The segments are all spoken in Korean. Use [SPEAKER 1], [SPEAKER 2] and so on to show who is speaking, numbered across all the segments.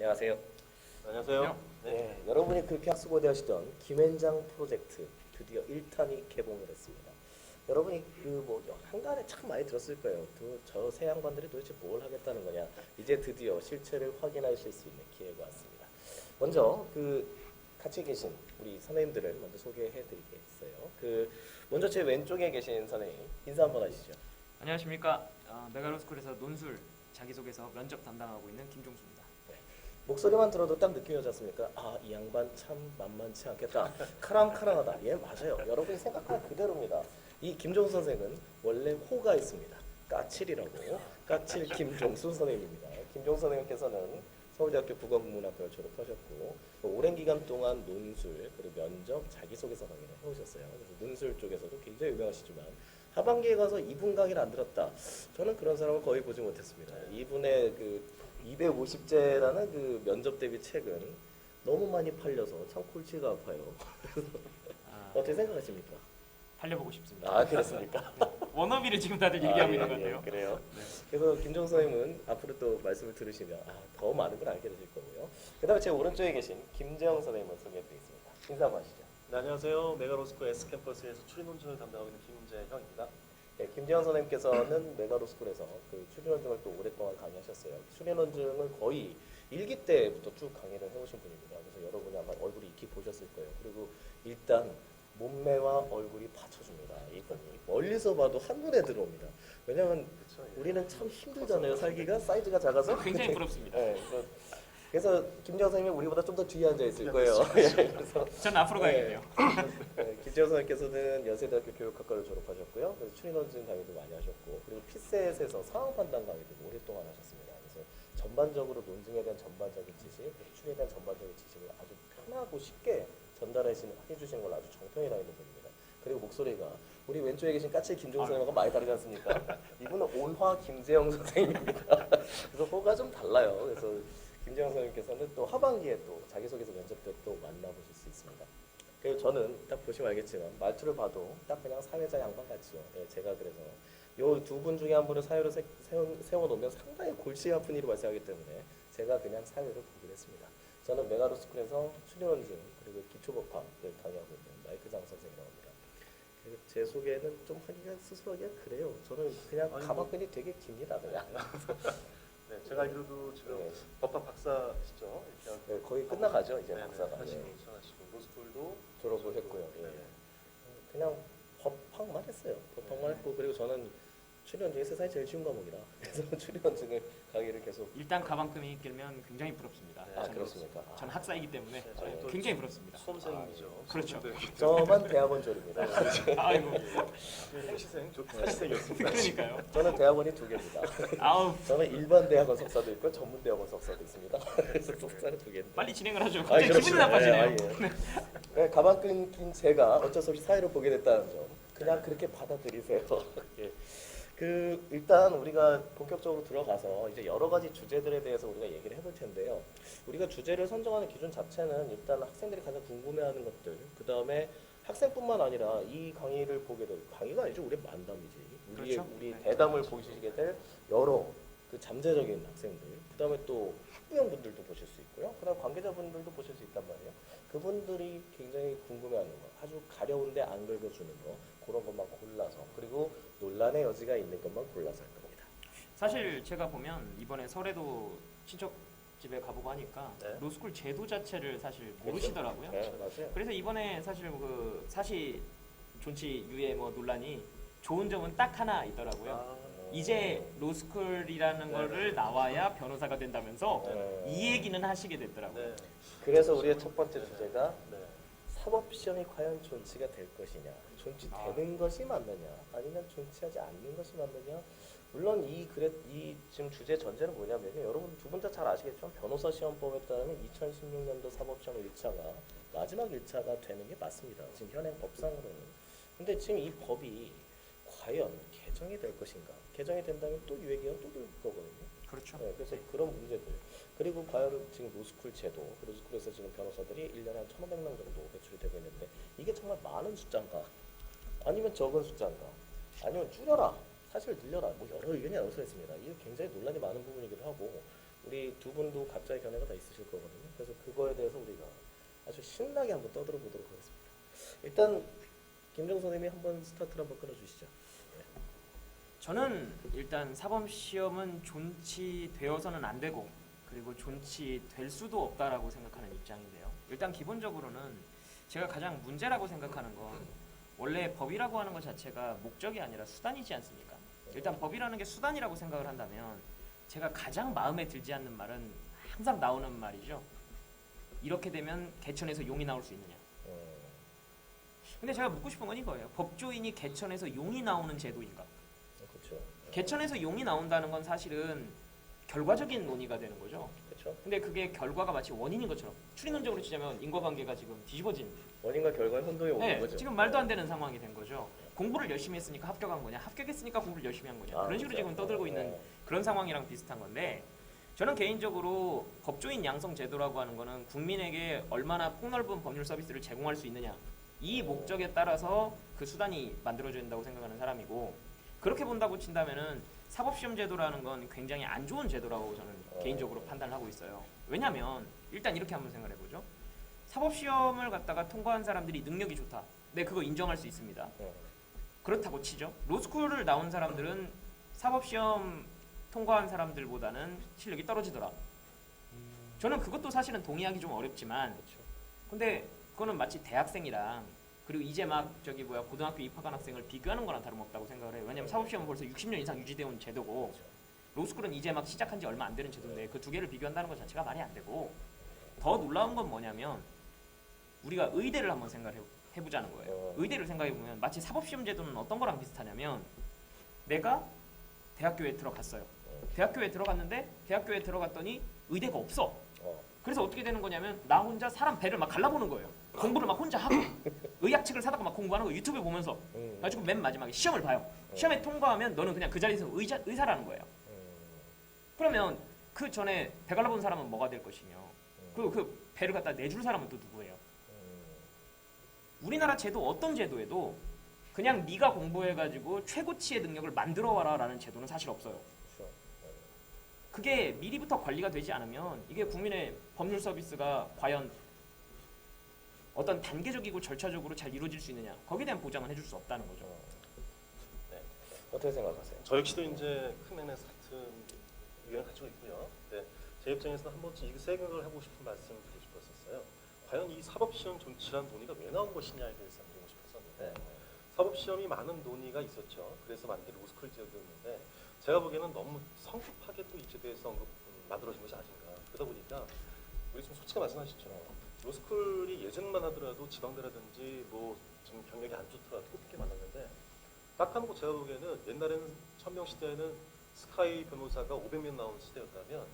[SPEAKER 1] 안녕하세요.
[SPEAKER 2] 안녕하세요.
[SPEAKER 1] 네, 여러분이 그렇게 학수고대하시던 김앤장 프로젝트 드디어 1탄이 개봉을 했습니다. 여러분이 그 한간에 참 많이 들었을 거예요. 저 새 양반들이 도대체 뭘 하겠다는 거냐. 이제 드디어 실체를 확인하실 수 있는 기회가 왔습니다. 먼저 같이 계신 우리 선생님들을 먼저 소개해드리겠어요. 먼저 제 왼쪽에 계신 선생님 인사 한번 하시죠.
[SPEAKER 3] 안녕하십니까. 메가로스쿨에서 논술 자기소개서 면접 담당하고 있는 김종수입니다.
[SPEAKER 1] 목소리만 들어도 딱 느낌이 오지 않습니까? 아, 이 양반 참 만만치 않겠다. 카랑카랑하다. 예, 맞아요. 여러분이 생각한 그대로입니다. 이 김종수 선생은 원래 호가 있습니다. 까칠이라고. 까칠 김종수 선생님입니다. 김종수 선생님께서는 서울대학교 국어국문학과를 졸업하셨고 오랜 기간 동안 논술, 그리고 면접, 자기소개서 강의를 해오셨어요. 그래서 논술 쪽에서도 굉장히 유명하시지만 하반기에 가서 이분 강의를 안 들었다. 저는 그런 사람을 거의 보지 못했습니다. 이분의 250제라는 면접 대비 책은 너무 많이 팔려서 참 골치가 아파요. 어떻게 생각하십니까?
[SPEAKER 3] 팔려보고 싶습니다.
[SPEAKER 1] 아, 그렇습니까?
[SPEAKER 3] 워너비를 지금 다들 얘기하고 있는 것
[SPEAKER 1] 예,
[SPEAKER 3] 같아요.
[SPEAKER 1] 그래요.
[SPEAKER 3] 네.
[SPEAKER 1] 그래서 김종 선생님은 앞으로 또 말씀을 들으시면 더 많은 걸 알게 되실 거고요. 그다음에 제 오른쪽에 계신 김재영 선생님을 소개해드리겠습니다. 인사 한번 하시죠.
[SPEAKER 2] 네, 안녕하세요. 메가로스쿨 S캠퍼스에서 추리논술을 담당하고 있는 김재형입니다.
[SPEAKER 1] 네, 김재영 선생님께서는 메가로스쿨에서 추리논증을 또 오랫동안 강의하셨어요. 추리논증을 거의 1기 때부터 쭉 강의를 해오신 분입니다. 그래서 여러분이 아마 얼굴이 익히 보셨을 거예요. 그리고 일단 몸매와 얼굴이 받쳐줍니다. 이분이 멀리서 봐도 한눈에 들어옵니다. 왜냐하면 우리는 참 힘들잖아요. 살기가 사이즈가 작아서.
[SPEAKER 3] 굉장히 부럽습니다.
[SPEAKER 1] 네, 그래서 김재영 선생님이 우리보다 좀 더 뒤에 앉아 있을 거예요. 그래서
[SPEAKER 3] 전 앞으로 가야겠네요.
[SPEAKER 1] 네, 김재영 선생님께서는 연세대학교 교육학과를 졸업하셨고요. 그래서 추리논증 강의도 많이 하셨고, 그리고 피셋에서 상황 판단 강의도 오랫동안 하셨습니다. 그래서 전반적으로 논증에 대한 전반적인 지식, 그리고 추리에 대한 전반적인 지식을 아주 편하고 쉽게 전달해 주시는 걸로 아주 정평이 나 있는 분입니다. 그리고 목소리가 우리 왼쪽에 계신 까칠 김종수 선생님과 많이 다르지 않습니까? 이분은 온화 김재영 선생님입니다. 그래서 호가 좀 달라요. 그래서 김재영 선생님께서는 또 하반기에 또 자기소개서 면접 때 또 만나보실 수 있습니다. 그리고 저는 딱 보시면 알겠지만 말투를 봐도 딱 그냥 사회자 양반 같죠. 예, 제가 그래서 요 두 분 중에 한 분을 사회로 세워놓으면 상당히 골치 아픈 일이 발생하기 때문에 제가 그냥 사회를 보기로 했습니다. 저는 메가로스쿨에서 추리논증 그리고 기초법학을 강의하고 있는 마이크 장 선생이라고 합니다. 제 소개는 좀 하기가 스스로 하기가 그래요. 저는 그냥 가방끈이 되게 깁니다. 그냥.
[SPEAKER 2] 네, 제가 알기로도 지금
[SPEAKER 1] 네.
[SPEAKER 2] 법학 박사시죠?
[SPEAKER 1] 네, 거의 끝나가죠 이제 박사가.
[SPEAKER 2] 하시고
[SPEAKER 1] 네.
[SPEAKER 2] 로스쿨도
[SPEAKER 1] 졸업을 했고요. 예. 그냥 법학만 했어요. 법학만 했고 그리고 저는 추리논증이 세상에 제일 쉬운 과목이라 그래서 추리논증을 강의를 계속.
[SPEAKER 3] 일단 가방끈이 길면 굉장히 부럽습니다.
[SPEAKER 2] 네.
[SPEAKER 3] 저는,
[SPEAKER 1] 그렇습니까?
[SPEAKER 3] 전 학사이기 때문에
[SPEAKER 2] 네, 저희 또
[SPEAKER 3] 굉장히 부럽습니다.
[SPEAKER 2] 수험생이죠.
[SPEAKER 3] 그렇죠.
[SPEAKER 1] 저만 대학원 졸입니다.
[SPEAKER 3] 아이고,
[SPEAKER 2] 행시생, 사시생이었습니다.
[SPEAKER 3] 그러니까요.
[SPEAKER 1] 저는 대학원이 2개입니다.
[SPEAKER 3] 아우,
[SPEAKER 1] 저는 일반 대학원 석사도 있고 전문 대학원 석사도 있습니다. 그래서 석사는 2개입니다.
[SPEAKER 3] 빨리 진행을 하죠. 갑자기 기분이 나빠지네요.
[SPEAKER 1] 네, 가방끈 낀 제가 어쩔 수 없이 사회를 보게 됐다는 점 그냥 그렇게 받아들이세요. 예. 일단 우리가 본격적으로 들어가서 이제 여러 가지 주제들에 대해서 우리가 얘기를 해볼 텐데요. 우리가 주제를 선정하는 기준 자체는 일단 학생들이 가장 궁금해하는 것들, 그 다음에 학생뿐만 아니라 이 강의를 보게 될 강의가 아니죠. 우리 만담이지.
[SPEAKER 3] 그렇죠.
[SPEAKER 1] 우리
[SPEAKER 3] 네.
[SPEAKER 1] 대담을 보시게 될 여러 잠재적인 학생들, 그 다음에 또 학부형분들도 보실 수 있고요. 그 다음 관계자분들도 보실 수 있단 말이에요. 그분들이 굉장히 궁금해하는 거, 아주 가려운데 안 긁어주는 거, 그런 것만 골라서, 그리고 논란의 여지가 있는 것만 골라서 할 겁니다.
[SPEAKER 3] 사실 제가 보면 이번에 설에도 친척 집에 가보고 하니까
[SPEAKER 2] 네.
[SPEAKER 3] 로스쿨 제도 자체를 사실 모르시더라고요.
[SPEAKER 1] 네, 맞아요.
[SPEAKER 3] 그래서 이번에 사실 사실 존치 유예 논란이 좋은 점은 딱 하나 있더라고요. 이제 로스쿨이라는 거를 나와야 변호사가 된다면서
[SPEAKER 1] 네.
[SPEAKER 3] 이 얘기는 하시게 됐더라고요.
[SPEAKER 2] 네.
[SPEAKER 1] 그래서 우리의 첫 번째 주제가
[SPEAKER 2] 네.
[SPEAKER 1] 사법시험이 과연 존치가 될 것이냐, 존치되는 것이 맞느냐, 아니면 존치하지 않는 것이 맞느냐. 물론 이 지금 주제 전제는 뭐냐면요. 여러분 두 분 다 잘 아시겠지만 변호사 시험법에 따르면 2016년도 사법시험 1차가 마지막 1차가 되는 게 맞습니다. 지금 현행 법상으로는. 근데 지금 이 법이 과연 개정이 될 것인가? 개정이 된다면 또 유예기간 또 될 거거든요.
[SPEAKER 3] 그렇죠.
[SPEAKER 1] 네, 그래서 그런 문제들. 그리고 과연 지금 로스쿨 제도, 로스쿨에서 지금 변호사들이 1년에 한 1,500명 정도 배출이 되고 있는데 이게 정말 많은 숫자인가? 아니면 적은 숫자인가? 아니면 줄여라? 사실 늘려라? 여러 의견이 나올 수 있습니다. 이게 굉장히 논란이 많은 부분이기도 하고 우리 두 분도 각자의 견해가 다 있으실 거거든요. 그래서 그거에 대해서 우리가 아주 신나게 한번 떠들어 보도록 하겠습니다. 일단 김정 선생님이 한번 스타트를 한번 끊어주시죠.
[SPEAKER 3] 저는 일단 사법시험은 존치되어서는 안 되고 그리고 존치될 수도 없다라고 생각하는 입장인데요. 일단 기본적으로는 제가 가장 문제라고 생각하는 건 원래 법이라고 하는 것 자체가 목적이 아니라 수단이지 않습니까? 일단 법이라는 게 수단이라고 생각을 한다면 제가 가장 마음에 들지 않는 말은 항상 나오는 말이죠. 이렇게 되면 개천에서 용이 나올 수 있느냐. 근데 제가 묻고 싶은 건 이거예요. 법조인이 개천에서 용이 나오는 제도인가?
[SPEAKER 1] 그렇죠.
[SPEAKER 3] 개천에서 용이 나온다는 건 사실은 결과적인 논의가 되는 거죠.
[SPEAKER 1] 그렇죠.
[SPEAKER 3] 근데 그게 결과가 마치 원인인 것처럼 추리논적으로 치자면 인과관계가 지금 뒤집어진
[SPEAKER 1] 원인과 결과의 혼동이 오는
[SPEAKER 3] 네,
[SPEAKER 1] 거죠.
[SPEAKER 3] 지금 말도 안 되는 상황이 된 거죠. 공부를 열심히 했으니까 합격한 거냐, 합격했으니까 공부를 열심히 한 거냐, 그런 식으로
[SPEAKER 1] 그렇죠.
[SPEAKER 3] 지금 떠들고 있는 그런 상황이랑 비슷한 건데, 저는 개인적으로 법조인 양성 제도라고 하는 거는 국민에게 얼마나 폭넓은 법률 서비스를 제공할 수 있느냐, 이 목적에 따라서 그 수단이 만들어져야 된다고 생각하는 사람이고, 그렇게 본다고 친다면은 사법시험 제도라는 건 굉장히 안 좋은 제도라고 저는 개인적으로 판단을 하고 있어요. 왜냐면 일단 이렇게 한번 생각을 해보죠. 사법시험을 갖다가 통과한 사람들이 능력이 좋다. 네, 그거 인정할 수 있습니다. 그렇다고 치죠. 로스쿨을 나온 사람들은 사법시험 통과한 사람들보다는 실력이 떨어지더라. 저는 그것도 사실은 동의하기 좀 어렵지만,
[SPEAKER 1] 그렇죠.
[SPEAKER 3] 근데 그거는 마치 대학생이랑 그리고 이제 막 고등학교 입학한 학생을 비교하는 거랑 다름없다고 생각을 해요. 왜냐면 사법시험은 벌써 60년 이상 유지되어 온 제도고 로스쿨은 이제 막 시작한 지 얼마 안 되는 제도인데 그 두 개를 비교한다는 것 자체가 말이 안 되고, 더 놀라운 건 뭐냐면 우리가 의대를 한번 생각을 해보자는 거예요. 의대를 생각해보면 마치 사법시험 제도는 어떤 거랑 비슷하냐면, 내가 대학교에 들어갔어요. 대학교에 들어갔는데 대학교에 들어갔더니 의대가 없어. 그래서 어떻게 되는 거냐면 나 혼자 사람 배를 막 갈라보는 거예요. 공부를 막 혼자 하고 의학책을 사다가 막 공부하는 거 유튜브 보면서. 가지고 맨 마지막에 시험을 봐요. 시험에 통과하면 너는 그냥 그 자리에서 의사라는 거예요. 그러면 그 전에 배 갈라본 사람은 뭐가 될 것이며 그 배를 갖다 내줄 사람은 또 누구예요? 우리나라 제도 어떤 제도에도 그냥 네가 공부해가지고 최고치의 능력을 만들어와라 라는 제도는 사실 없어요. 그게 미리부터 관리가 되지 않으면 이게 국민의 법률 서비스가 과연 어떤 단계적이고 절차적으로 잘 이루어질 수 있느냐, 거기에 대한 보장은 해줄 수 없다는 거죠.
[SPEAKER 1] 네. 어떻게 생각하세요?
[SPEAKER 2] 저 역시도 이제 크멘에서 같은 의견을 가지고 있고요. 네, 제 입장에서는 한 번쯤 이 생각을 하고 싶은 말씀을 드리고 싶었었어요. 과연 이 사법시험 존치란 논의가 왜 나온 것이냐에 대해서 드리고 싶었었는데, 사법시험이 많은 논의가 있었죠. 그래서 만든 게 로스쿨 제도였는데, 제가 보기에는 너무 성급하게 또 이 제도에서 만들어진 것이 아닌가. 그러다 보니까 우리 좀 솔직히 말씀하시죠. 로스쿨이 예전만 하더라도 지방대라든지 뭐 좀 경력이 안 좋더라도 꽤 많았는데, 딱 하는 거 제가 보기에는 옛날에는 1000명 시대에는 스카이 변호사가 500명 나오는 시대였다면,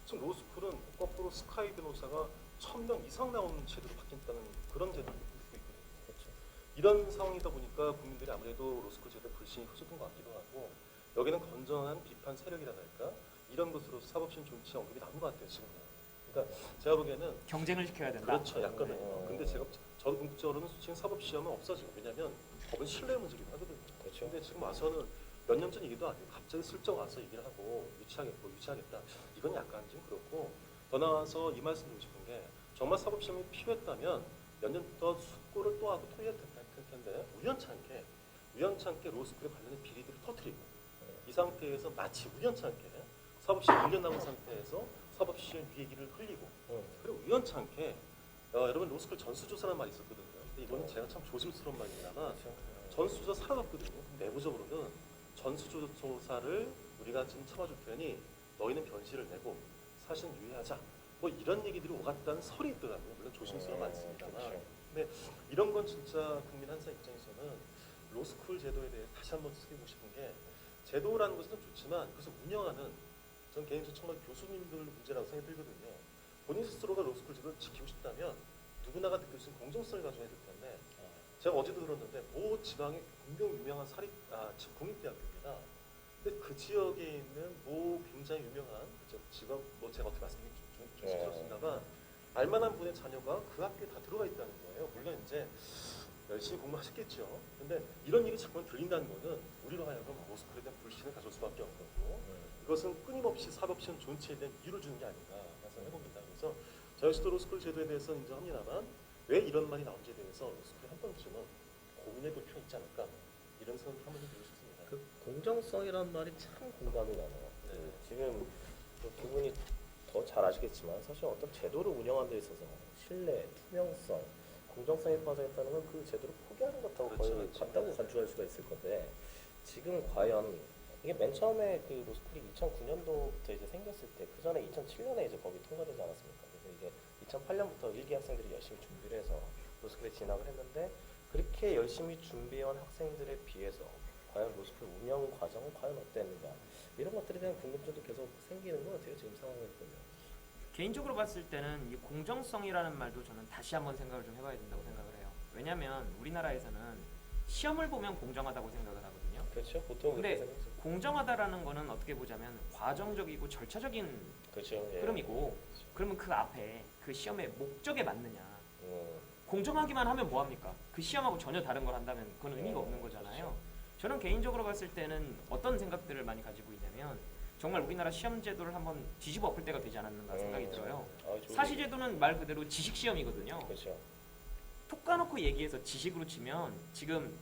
[SPEAKER 2] 지금 로스쿨은 거꾸로 스카이 변호사가 1000명 이상 나오는 제도로 바뀌었다는 그런 제도를 듣고 있거든요.
[SPEAKER 1] 그렇죠.
[SPEAKER 2] 이런 상황이다 보니까 국민들이 아무래도 로스쿨 제도에 불신이 커졌던 것 같기도 하고, 여기는 건전한 비판 세력이라달까 이런 것으로 사법시험 존치 언급이 나온 것 같아요, 지금은. 그러니까 제가 보기에는
[SPEAKER 3] 경쟁을 시켜야 된다.
[SPEAKER 2] 그렇죠, 약간은요. 근데 제가 저 궁극적으로는 지금 사법시험은 없어지고, 왜냐하면 법은 신뢰 문제이기도 하거든요.
[SPEAKER 1] 그렇죠.
[SPEAKER 2] 근데 지금 와서는 몇 년 전 얘기도 아니고 갑자기 슬쩍 와서 얘기를 하고 유치하겠다. 이건 약간 좀 그렇고, 더 나아서 이 말씀 드리고 싶은 게, 정말 사법시험이 필요했다면 몇 년 더 숙고를 또 하고 토의했을 텐데, 우연찮게 로스쿨에 관련된 비리들을 터뜨리고, 이 상태에서 마치 우연찮게 사법시험 1년 남은 상태에서 사법시험 위기를 흘리고, 그리고 우연찮게 여러분 로스쿨 전수조사라는 말이 있었거든요. 근데 이거는 제가 참 조심스러운 말입니다만, 전수조사 살아갔거든요. 내부적으로는 전수조사를 우리가 지금 참아줄 테니 너희는 변실을 내고 사실은 유예하자, 뭐 이런 얘기들이 오갔다는 설이 있더라고요. 물론 조심스러운 말씀입니다만. 근데 이런 건 진짜 국민 한 사 입장에서는 로스쿨 제도에 대해 다시 한번 새기고 싶은 게, 제도라는 것은 좋지만 그래서 운영하는, 전 개인적으로 정말 교수님들 문제라고 생각이 들거든요. 본인 스스로가 로스쿨 제도를 지키고 싶다면 누구나가 느낄 수 있는 공정성을 가져야 될 텐데, 제가 어제도 들었는데 모 지방의 굉장히 유명한 국립대학교입니다. 근데 그 지역에 있는 모 굉장히 유명한 직업, 뭐 제가 어떻게 말씀드리기 좀 조심스럽습니다만, 알만한 분의 자녀가 그 학교에 다 들어가 있다는 거예요. 물론 이제 열심히 공부하셨겠죠. 근데 이런 얘기 자꾸 들린다는 거는 우리로 하여금 로스쿨에 대한 불신을 가져올 수밖에 없고 이것은 끊임없이 사법시험 존치에 대한 이유를 주는 게 아닌가 생각해봅니다. 그래서 저 역시도 로스쿨 제도에 대해서 인정합니다만 왜 이런 말이 나온지에 대해서 로스쿨이 한 번쯤은 고민해볼 필요가 있지 않을까 이런 생각을 한번 해보고 싶습니다.
[SPEAKER 1] 그 공정성이라는 말이 참 공감이 가네요.
[SPEAKER 2] 네.
[SPEAKER 1] 지금 두 분이 더 잘 아시겠지만 사실 어떤 제도를 운영하는 데 있어서 신뢰, 투명성, 공정성에 빠져있다는 건 그 제도를 포기하는 것하고
[SPEAKER 2] 그렇죠,
[SPEAKER 1] 거의
[SPEAKER 2] 그렇죠.
[SPEAKER 1] 같다고 간주할 수가 있을 건데 지금 과연 이게 맨 처음에 그 로스쿨이 2009년도부터 이제 생겼을 때 그 전에 2007년에 이제 법이 통과되지 않았습니까? 그래서 이제 2008년부터 일기 학생들이 열심히 준비를 해서 로스쿨에 진학을 했는데 그렇게 열심히 준비해온 학생들에 비해서 과연 로스쿨 운영 과정은 과연 어땠는가 이런 것들에 대한 궁금증도 계속 생기는 것 같아요. 지금 상황을 보면.
[SPEAKER 3] 개인적으로 봤을 때는 이 공정성이라는 말도 저는 다시 한번 생각을 좀 해봐야 된다고 생각을 해요. 왜냐하면 우리나라에서는 시험을 보면 공정하다고 생각을 하거든요.
[SPEAKER 1] 그렇죠. 보통
[SPEAKER 3] 근데
[SPEAKER 1] 그렇게 생각하죠.
[SPEAKER 3] 공정하다라는 거는 어떻게 보자면 과정적이고 절차적인
[SPEAKER 1] 그렇죠. 예.
[SPEAKER 3] 흐름이고 그러면 그 앞에 그 시험의 목적에 맞느냐
[SPEAKER 1] 음,
[SPEAKER 3] 공정하기만 하면 뭐합니까? 그 시험하고 전혀 다른 걸 한다면 그건 의미가 없는 거잖아요. 저는 개인적으로 봤을 때는 어떤 생각들을 많이 가지고 있냐면 정말 우리나라 시험 제도를 한번 뒤집어 엎을 때가 되지 않았는가 생각이 들어요.
[SPEAKER 1] 좋은
[SPEAKER 3] 사시
[SPEAKER 1] 얘기.
[SPEAKER 3] 제도는 말 그대로 지식 시험이거든요.
[SPEAKER 1] 그렇죠.
[SPEAKER 3] 톡 까놓고 얘기해서 지식으로 치면 지금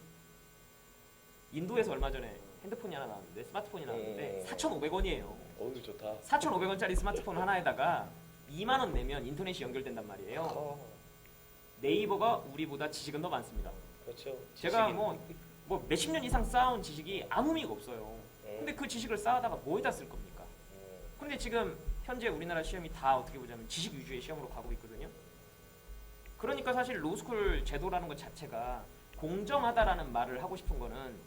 [SPEAKER 3] 인도에서 얼마 전에 핸드폰이 하나 나왔는데 스마트폰이 나왔는데 4,500원이에요.
[SPEAKER 1] 어우 좋다.
[SPEAKER 3] 4,500원짜리 스마트폰 하나에다가 2만 원 내면 인터넷이 연결된단 말이에요. 네이버가 우리보다 지식은 더 많습니다.
[SPEAKER 1] 그렇죠.
[SPEAKER 3] 제가 뭐 몇십 년 이상 쌓아온 지식이 아무 의미가 없어요.
[SPEAKER 1] 음,
[SPEAKER 3] 근데 그 지식을 쌓아다가 뭐에다 쓸 겁니까? 근데 지금 현재 우리나라 시험이 다 어떻게 보자면 지식 위주의 시험으로 가고 있거든요. 그러니까 사실 로스쿨 제도라는 것 자체가 공정하다라는 말을 하고 싶은 거는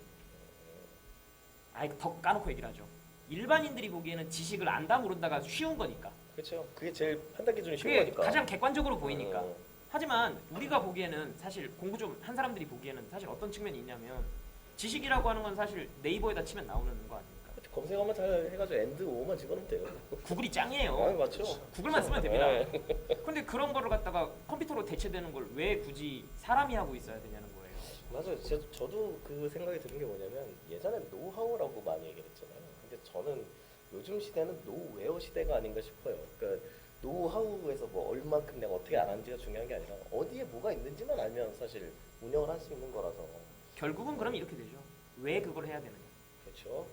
[SPEAKER 3] 아예 더 까놓고 얘기를 하죠. 일반인들이 보기에는 지식을 안다 모른다가 쉬운 거니까.
[SPEAKER 1] 그렇죠. 그게 제일 판단 기준이 쉬운
[SPEAKER 3] 그게
[SPEAKER 1] 거니까.
[SPEAKER 3] 가장 객관적으로 보이니까.
[SPEAKER 1] 음,
[SPEAKER 3] 하지만 우리가 보기에는 사실 공부 좀 한 사람들이 보기에는 사실 어떤 측면이 있냐면 지식이라고 하는 건 사실 네이버에다 치면 나오는 거 아닙니까?
[SPEAKER 1] 그렇죠. 검색어만 잘 해가지고 엔드 5만 집어넣으면 돼요.
[SPEAKER 3] 구글이 짱이에요.
[SPEAKER 1] 맞죠.
[SPEAKER 3] 구글만 쓰면 됩니다.
[SPEAKER 1] 네.
[SPEAKER 3] 근데 그런 거를 갖다가 컴퓨터로 대체되는 걸 왜 굳이 사람이 하고 있어야 되냐는 거예요.
[SPEAKER 1] 맞아요. 저도 그 생각이 드는 게 뭐냐면 예전에 노하우라고 많이 얘기를 했잖아요. 근데 저는 요즘 시대는 노웨어 시대가 아닌가 싶어요. 그러니까 노하우에서 뭐 얼만큼 내가 어떻게 알았는지가 중요한 게 아니라 어디에 뭐가 있는지만 알면 사실 운영을 할 수 있는 거라서.
[SPEAKER 3] 결국은 그럼 이렇게 되죠. 왜 그걸 해야 되느냐.
[SPEAKER 1] 그렇죠.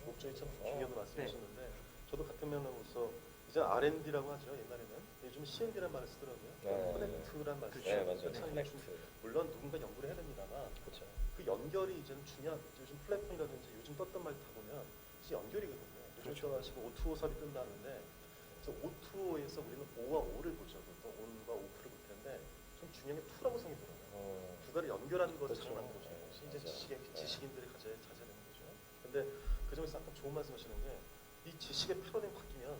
[SPEAKER 2] 목적이 참 중요한 말씀이셨는데 저도 같은 면으로서 이제 R&D라고 하죠. 옛날에는 요즘 C&D라는 말을 쓰더라고요.
[SPEAKER 1] 네.
[SPEAKER 2] 커넥트라는 말을
[SPEAKER 1] 네, 맞아요.
[SPEAKER 2] 참
[SPEAKER 1] 커넥트.
[SPEAKER 2] 물론 누군가 연구를 해야 됩니다만
[SPEAKER 1] 그렇죠.
[SPEAKER 2] 그 연결이 이제는 중요한 요즘 플랫폼이라든지 요즘 떴던 말 다 보면 이제 연결이거든요. 요즘
[SPEAKER 3] 그렇죠.
[SPEAKER 2] 떠나시고 O2O 사업이 뜬다는데 O2O에서 우리는 O와 O를 보죠. 또 On과 Off를 볼 텐데 좀 중요한 게 To라고 생각이 들어요. 두 가지를 연결하는 것을
[SPEAKER 1] 그렇죠.
[SPEAKER 2] 잘 만들어주는 것이 이제
[SPEAKER 1] 맞아요.
[SPEAKER 2] 지식인들이 가져야 되는 거죠. 근데 그 점에서 아까 좋은 말씀하시는 게 이 지식의 패러다임이 바뀌면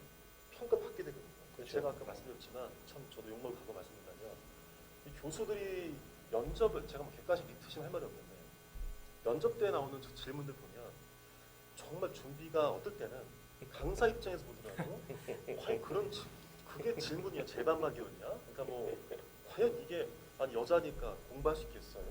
[SPEAKER 2] 평가 받게 되거든요.
[SPEAKER 1] 그렇죠.
[SPEAKER 2] 제가 아까 말씀드렸지만 참 저도 욕먹을 각오 말씀드리면 이 교수들이 면접을 제가 뭐 객관식 리트심 할 말이 없는데 면접 때 나오는 저 질문들 보면 정말 준비가 어떨 때는 강사 입장에서 보더라도 과연 그게 질문이야 제반막이었냐? 그러니까 뭐 과연 이게 아니 여자니까 공부할 수 있겠어요?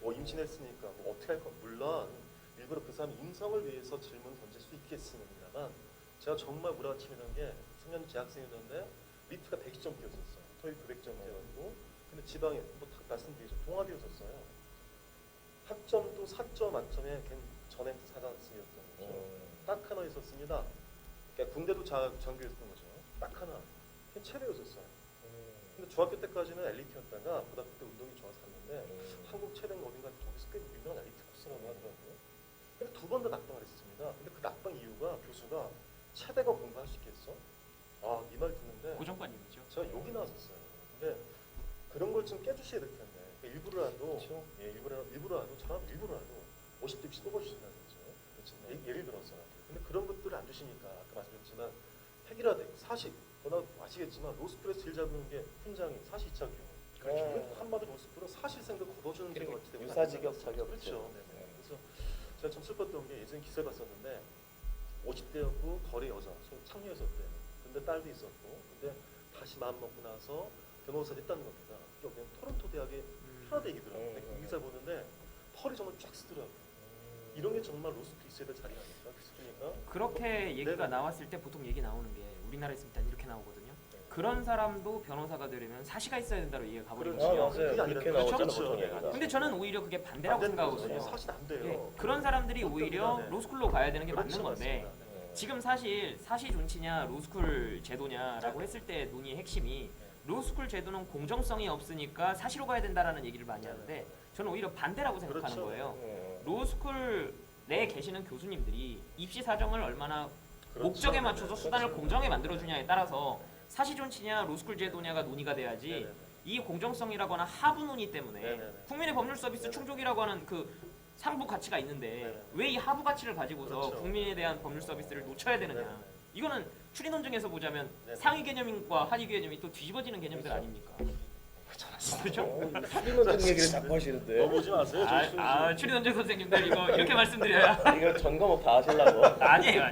[SPEAKER 2] 뭐 임신했으니까 뭐 어떻게 할 거? 물론 일부러 그 사람 인성을 위해서 질문 던질 수 있겠습니다만 제가 정말 무라치는 게 청년 재학생이었는데 리트가 110점이었어요. 토익 900점이어가지고 근데 지방에 뭐딱 말씀드리죠. 동아리였었어요. 학점도 4점 만점에 걔 전액 사장승이었던 거죠. 딱 하나 있었습니다. 그러니까 군대도 전교였던 거죠. 딱 하나. 걔 최대였었어요. 근데 중학교 때까지는 엘리트였다가 고등학교 때 운동이 좋아서 갔는데 한국 최대는 어딘가 저기서 꽤 유명한 엘리트 코스라고 하더라고요. 근데 두 번 다 낙방을 했습니다. 근데 그 낙방 이유가 교수가 최대가 공부할 수 있겠어? 아, 이 말 듣는데
[SPEAKER 3] 고정관념이죠.
[SPEAKER 2] 제가 욕이 나왔었어요. 근데 그런 걸 좀 깨주셔야 될 텐데 그러니까 일부러라도
[SPEAKER 1] 그렇죠.
[SPEAKER 2] 예, 일부러라도 저는 일부러라도 50대씩 뽑아주신다는 거죠. 그렇죠. 예를 들어서 근데 그런 것들을 안 주시니까 아까 말씀드렸지만 핵이라도 사실 워낙 아시겠지만 로스쿨에서 제일 잡는 게 훈장이 사실자격.
[SPEAKER 1] 그렇죠.
[SPEAKER 2] 한마디로 로스쿨은 사실생각 걷어주는 제도 같기 때문에
[SPEAKER 1] 유사직역 자격.
[SPEAKER 2] 그렇죠. 네네. 그래서 제가 참 슬펐던 게 예전에 기사를 봤었는데 50대였고 거래 여자, 창녀였었대. 근데 딸도 있었고, 근데 다시 마음 먹고 나서 변호사를 했다는 겁니다. 여기는 토론토 대학의 편하다 얘기더라고요. 이 기사 보는데 펄이 정말 쫙 쓰더라고요. 이런 게 정말 로스쿨 있어야 될 자리 아닐까 싶으니까.
[SPEAKER 3] 그렇게 얘기가
[SPEAKER 2] 네네.
[SPEAKER 3] 나왔을 때 보통 얘기 나오는 게 우리나라에서 일단 이렇게 나오거든요. 그런 사람도 변호사가 되려면 사시가 있어야 된다로 이해가 가버리거든요.
[SPEAKER 1] 아 맞아요.
[SPEAKER 2] 그게 아니라
[SPEAKER 1] 그렇게
[SPEAKER 3] 그렇죠?
[SPEAKER 1] 나오잖아
[SPEAKER 2] 그렇죠.
[SPEAKER 1] 보통 얘기가.
[SPEAKER 3] 근데 저는 오히려 그게 반대라고 생각하거든요.
[SPEAKER 2] 사실 안 돼요.
[SPEAKER 3] 예, 그런 사람들이 오히려
[SPEAKER 2] 네네.
[SPEAKER 3] 로스쿨로 가야 되는 게
[SPEAKER 2] 그렇죠,
[SPEAKER 3] 맞는 건데
[SPEAKER 2] 맞습니다. 네.
[SPEAKER 3] 지금 사실 사시 존치냐 로스쿨 제도냐라고 했을 때 논의의 핵심이 로스쿨 제도는 공정성이 없으니까 사시로 가야 된다라는 얘기를 많이 하는데 저는 오히려 반대라고 생각하는
[SPEAKER 2] 그렇죠.
[SPEAKER 3] 거예요.
[SPEAKER 1] 음.
[SPEAKER 3] 로스쿨 내에 계시는 교수님들이 입시 사정을 얼마나
[SPEAKER 2] 그렇죠.
[SPEAKER 3] 목적에 맞춰서
[SPEAKER 2] 네네.
[SPEAKER 3] 수단을
[SPEAKER 2] 그렇죠.
[SPEAKER 3] 공정에 만들어주냐에 따라서 사시 존치냐 로스쿨 제도냐가 논의가 돼야지
[SPEAKER 2] 네네네.
[SPEAKER 3] 이 공정성이라거나 하부 논의 때문에
[SPEAKER 2] 네네네.
[SPEAKER 3] 국민의 법률 서비스
[SPEAKER 2] 네네.
[SPEAKER 3] 충족이라고 하는 그 상부 가치가 있는데
[SPEAKER 2] 네네.
[SPEAKER 3] 왜 이 하부 가치를 가지고서
[SPEAKER 2] 그렇죠.
[SPEAKER 3] 국민에 대한 법률 서비스를 놓쳐야 되느냐.
[SPEAKER 2] 네네.
[SPEAKER 3] 이거는 추리 논증에서 보자면
[SPEAKER 2] 네네.
[SPEAKER 3] 상위 개념과 하위 개념이 또 뒤집어지는 개념들
[SPEAKER 1] 그렇죠.
[SPEAKER 3] 아닙니까? 그렇죠?
[SPEAKER 1] 수리논증 얘기를 자꾸 하시는데
[SPEAKER 2] 넘어오지 마세요.
[SPEAKER 3] 추리 논증 선생님들 이거 이렇게 말씀드려야
[SPEAKER 1] 이거 점검 다 하시려고.
[SPEAKER 3] 아니에요.